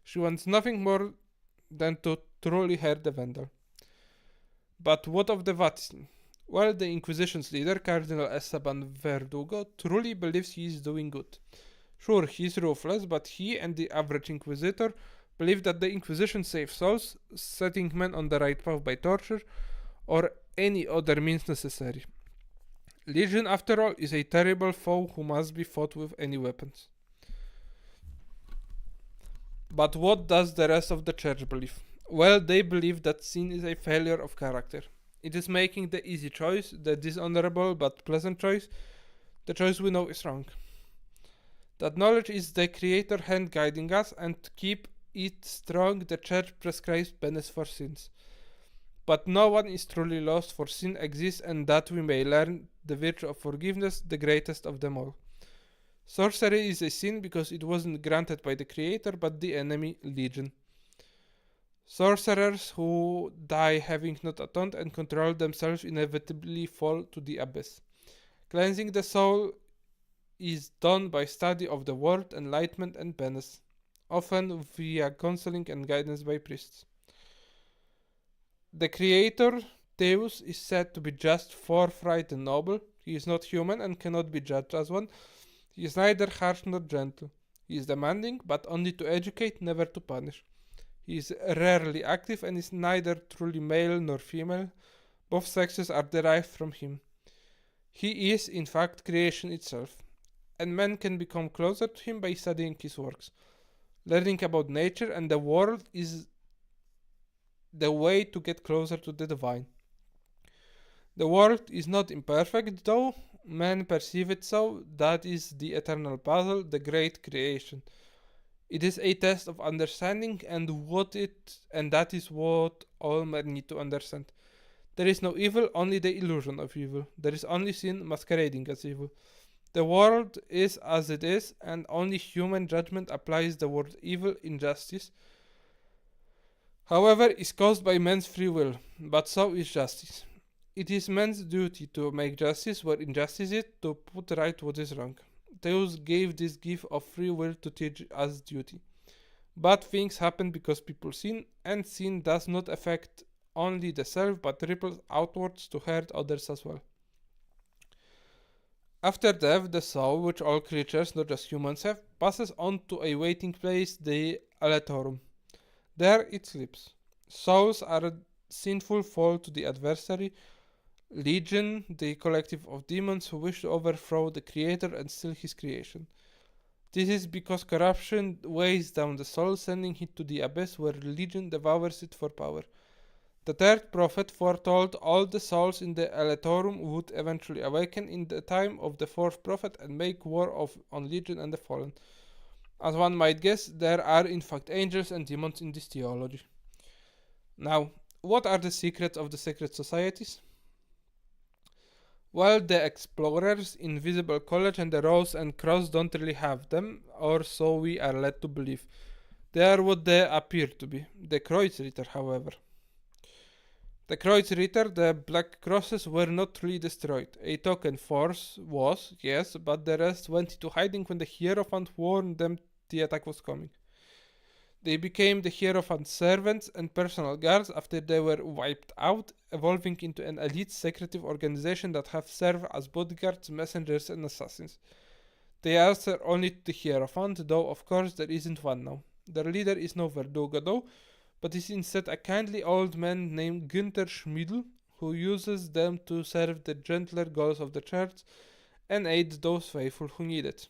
She wants nothing more than to truly hurt the Vandal. But what of the Vatican? Well, the Inquisition's leader, Cardinal Esteban Verdugo, truly believes he is doing good. Sure, he is ruthless, but he and the average Inquisitor believe that the Inquisition saves souls, setting men on the right path by torture, or any other means necessary. Legion, after all, is a terrible foe who must be fought with any weapons. But what does the rest of the church believe? Well, they believe that sin is a failure of character. It is making the easy choice, the dishonorable but pleasant choice, the choice we know is wrong. That knowledge is the Creator hand guiding us, and to keep it strong, the church prescribes penance for sins. But no one is truly lost, for sin exists, and that we may learn the virtue of forgiveness, the greatest of them all. Sorcery is a sin because it wasn't granted by the Creator but the enemy, Legion. Sorcerers who die having not atoned and controlled themselves inevitably fall to the abyss. Cleansing the soul is done by study of the word, enlightenment, and penance, often via counseling and guidance by priests. The Creator, Deus, is said to be just, forthright, and noble. He is not human and cannot be judged as one. He is neither harsh nor gentle. He is demanding, but only to educate, never to punish. He is rarely active and is neither truly male nor female. Both sexes are derived from him. He is, in fact, creation itself, and man can become closer to him by studying his works. Learning about nature and the world is the way to get closer to the divine. The world is not imperfect, though men perceive it so. That is the eternal puzzle, the great creation. It is a test of understanding, and that is what all men need to understand. There is no evil, only the illusion of evil. There is only sin masquerading as evil. The world is as it is, and only human judgment applies the word evil. Injustice, however, is caused by man's free will, but so is justice. It is man's duty to make justice where injustice is, to put right what is wrong. Deus gave this gift of free will to teach us duty. Bad things happen because people sin, and sin does not affect only the self but ripples outwards to hurt others as well. After death, the soul, which all creatures, not just humans, have, passes on to a waiting place, the Aletorum. There it sleeps. Souls are sinful fall to the adversary, Legion, the collective of demons who wish to overthrow the Creator and steal his creation. This is because corruption weighs down the soul, sending it to the abyss where Legion devours it for power. The third prophet foretold all the souls in the Aletorum would eventually awaken in the time of the fourth prophet and make war on Legion and the fallen. As one might guess, there are in fact angels and demons in this theology. Now, what are the secrets of the secret societies? Well, the Explorers, Invisible College, and the Rose and Cross don't really have them, or so we are led to believe. They are what they appear to be. The Kreuzritter, however. The Kreuzritter, the Black Crosses, were not really destroyed. A token force was, yes, but the rest went into hiding when the Hierophant warned them the attack was coming. They became the Hierophant's servants and personal guards after they were wiped out, evolving into an elite secretive organization that have served as bodyguards, messengers, and assassins. They answer only to the Hierophant, though of course there isn't one now. Their leader is no Verdugo though, but is instead a kindly old man named Günther Schmiedl, who uses them to serve the gentler goals of the church and aid those faithful who need it.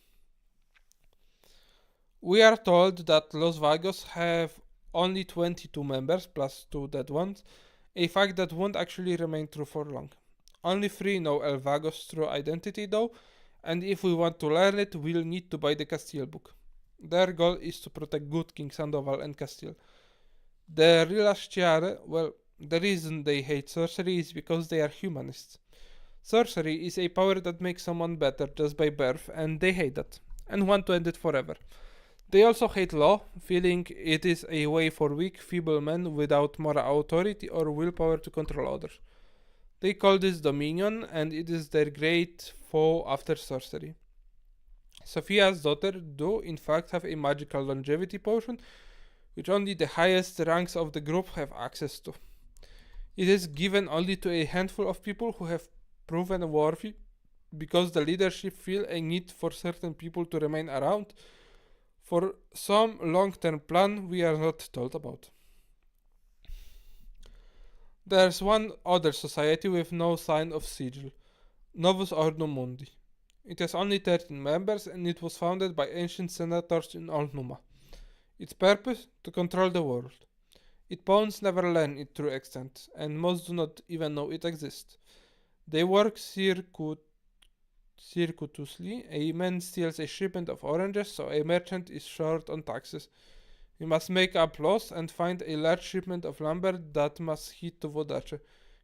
We are told that Los Vagos have only 22 members, plus 2 dead ones, a fact that won't actually remain true for long. Only 3 know El Vago's true identity though, and if we want to learn it, we'll need to buy the Castile book. Their goal is to protect good King Sandoval and Castile. The Rilasciare, well, the reason they hate sorcery is because they are humanists. Sorcery is a power that makes someone better just by birth, and they hate that, and want to end it forever. They also hate law, feeling it is a way for weak, feeble men without moral authority or willpower to control others. They call this dominion, and it is their great foe after sorcery. Sophia's daughter do in fact have a magical longevity potion, which only the highest ranks of the group have access to. It is given only to a handful of people who have proven worthy, because the leadership feel a need for certain people to remain around for some long-term plan we are not told about. There's one other society with no sign of sigil, Novus Ordo Mundi. It has only 13 members and it was founded by ancient senators in Old Numa. Its purpose? To control the world. Its pawns never learn its true extent, and most do not even know it exists. They work circuitously. A man steals a shipment of oranges, so a merchant is short on taxes. He must make up loss and find a large shipment of lumber that must hit to Wodacze.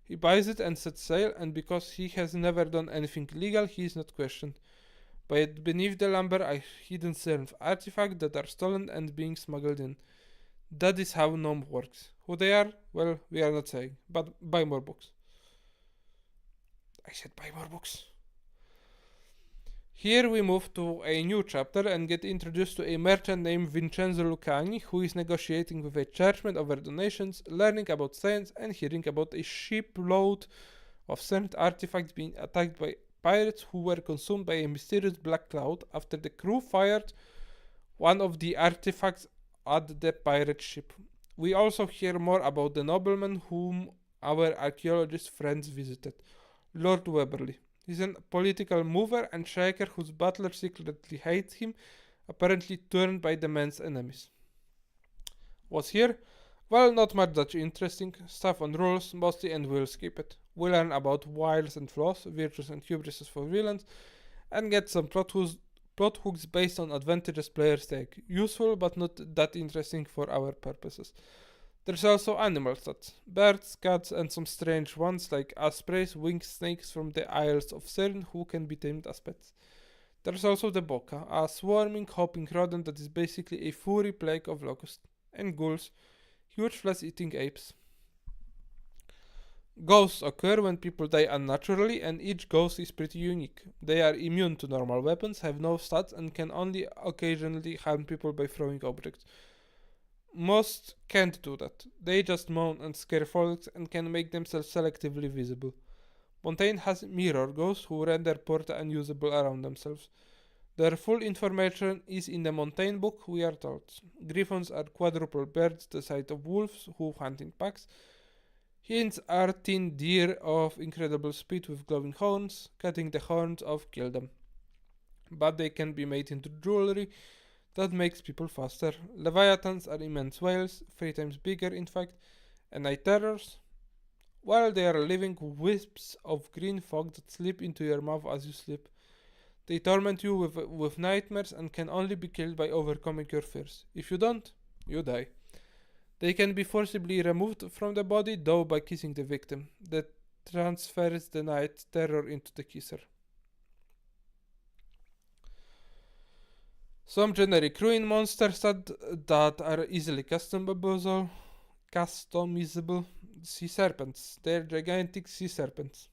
He buys it and sets sail, and because he has never done anything illegal, he is not questioned. But beneath the lumber are hidden certain artifacts that are stolen and being smuggled in. That is how Gnome works. Who they are? Well, we are not saying. But buy more books. I said buy more books. Here we move to a new chapter and get introduced to a merchant named Vincenzo Lucani, who is negotiating with a churchman over donations, learning about science, and hearing about a shipload of certain artifacts being attacked by pirates who were consumed by a mysterious black cloud after the crew fired one of the artifacts at the pirate ship. We also hear more about the nobleman whom our archaeologist friends visited, Lord Weberly. He's a political mover and shaker whose butler secretly hates him, apparently turned by the man's enemies. What's here? Well, not much that interesting. Stuff on rules, mostly, and we'll skip it. We learn about wiles and flaws, virtues and hubrises for villains, and get some plot hooks based on advantages players take. Useful, but not that interesting for our purposes. There's also animal stats. Birds, cats, and some strange ones like ospreys, winged snakes from the Isles of Cern who can be tamed as pets. There's also the boca, a swarming, hopping rodent that is basically a furry plague of locusts. And ghouls, huge flesh-eating apes. Ghosts occur when people die unnaturally, and each ghost is pretty unique. They are immune to normal weapons, have no stats, and can only occasionally harm people by throwing objects. Most can't do that. They just moan and scare folks and can make themselves selectively visible. Montaigne has mirror ghosts who render Porta unusable around themselves. Their full information is in the Montaigne book, we are told. Griffons are quadruple birds the size of wolves who hunt in packs. Hinds are thin deer of incredible speed with glowing horns. Cutting the horns off kill them. But they can be made into jewelry that makes people faster. Leviathans are immense whales, 3 times bigger in fact, and night terrors, while they are living wisps of green fog that slip into your mouth as you sleep. They torment you with nightmares and can only be killed by overcoming your fears. If you don't, you die. They can be forcibly removed from the body, though by kissing the victim. That transfers the night terror into the kisser. Some generic ruin monsters that are easily customizable. Sea serpents. They're gigantic sea serpents.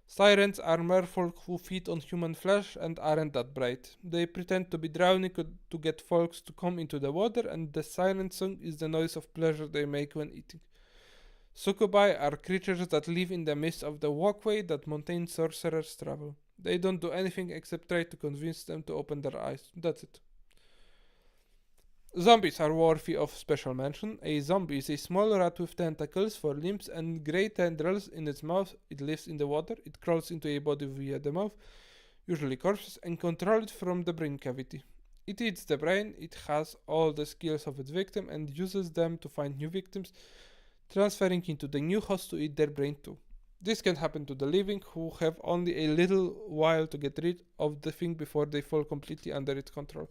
Sirens are merfolk who feed on human flesh and aren't that bright. They pretend to be drowning to get folks to come into the water, and the siren song is the noise of pleasure they make when eating. Succubi are creatures that live in the midst of the walkway that Montaigne sorcerers travel. They don't do anything except try to convince them to open their eyes. That's it. Zombies are worthy of special mention. A zombie is a small rat with tentacles for limbs and great tendrils in its mouth. It lives in the water. It crawls into a body via the mouth, usually corpses, and controls it from the brain cavity. It eats the brain. It has all the skills of its victim and uses them to find new victims, transferring into the new host to eat their brain too. This can happen to the living, who have only a little while to get rid of the thing before they fall completely under its control.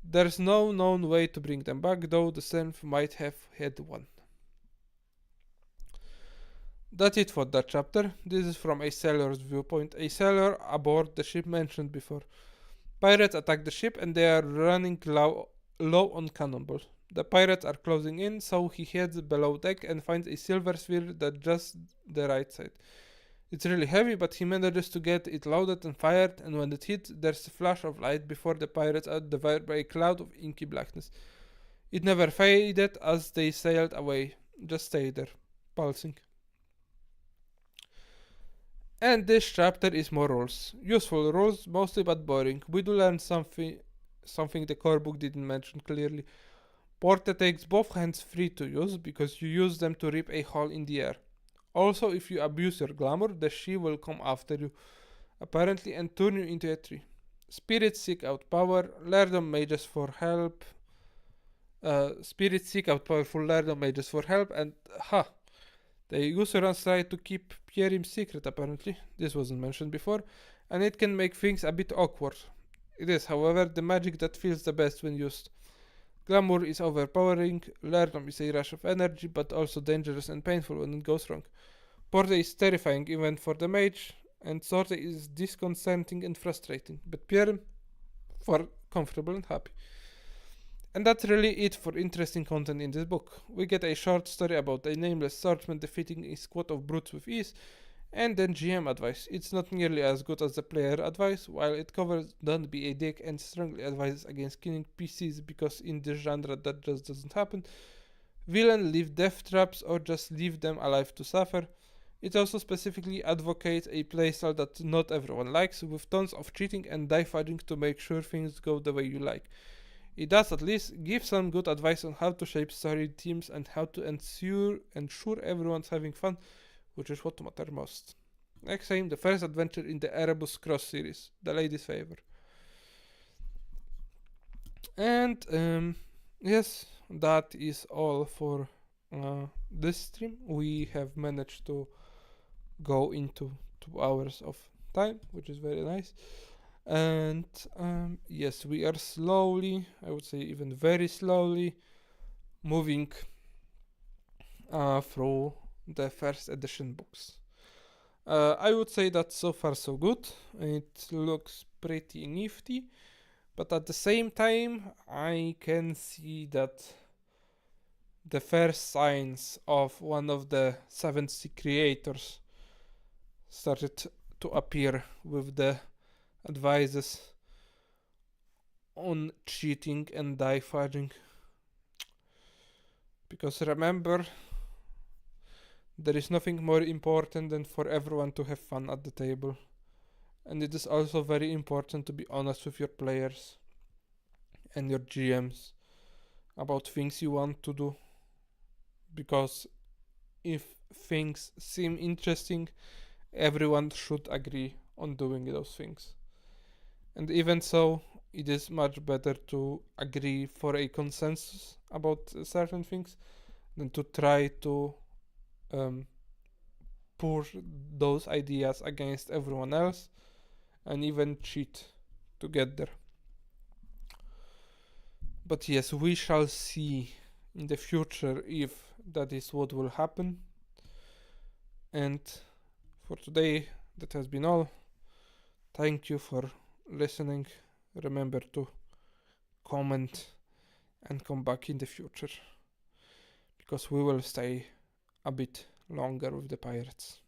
There's no known way to bring them back, though the Senf might have had one. That's it for that chapter. This is from a sailor's viewpoint. A sailor aboard the ship mentioned before. Pirates attack the ship and they are running low on cannonballs. The pirates are closing in, so he heads below deck and finds a silver sphere that's just the right side. It's really heavy, but he manages to get it loaded and fired, and when it hits, there's a flash of light before the pirates are devoured by a cloud of inky blackness. It never faded as they sailed away, just stayed there, pulsing. And this chapter is more rules. Useful rules, mostly but boring. We do learn something the core book didn't mention clearly. Porta takes both hands free to use because you use them to rip a hole in the air. Also, if you abuse your glamour, the she will come after you, apparently, and turn you into a tree. Spirits seek out power, Lerdom mages for help. Spirits seek out powerful Lerdom mages for help, and the Usurans try to keep Pierim secret, apparently. This wasn't mentioned before, and it can make things a bit awkward. It is, however, the magic that feels the best when used. Glamour is overpowering, Lerdom is a rush of energy, but also dangerous and painful when it goes wrong. Porta is terrifying even for the mage, and Sorte is disconcerting and frustrating, but Pierre for comfortable and happy. And that's really it for interesting content in this book. We get a short story about a nameless swordsman defeating a squad of brutes with ease, and then GM advice. It's not nearly as good as the player advice, while it covers don't be a dick and strongly advises against killing PCs because in this genre that just doesn't happen. Villain leave death traps or just leave them alive to suffer. It also specifically advocates a playstyle that not everyone likes, with tons of cheating and die fighting to make sure things go the way you like. It does at least give some good advice on how to shape story teams and how to ensure everyone's having fun, which is what matters most. Next time, the first adventure in the Erebus Cross series, The Lady's Favor. And yes, that is all for this stream. We have managed to go into 2 hours of time, which is very nice. And yes, we are slowly, I would say even very slowly, moving through the first edition books. I would say that so far so good. It looks pretty nifty, but at the same time, I can see that the first signs of one of the 7th creators started to appear with the advices on cheating and die fighting. Because remember, there is nothing more important than for everyone to have fun at the table. And it is also very important to be honest with your players and your GMs about things you want to do. Because if things seem interesting, everyone should agree on doing those things. And even so, it is much better to agree for a consensus about certain things than to try to push those ideas against everyone else and even cheat to get there. But yes, we shall see in the future if that is what will happen. And for today, that has been all. Thank you for listening. Remember to comment and come back in the future, because we will stay a bit longer with the pirates.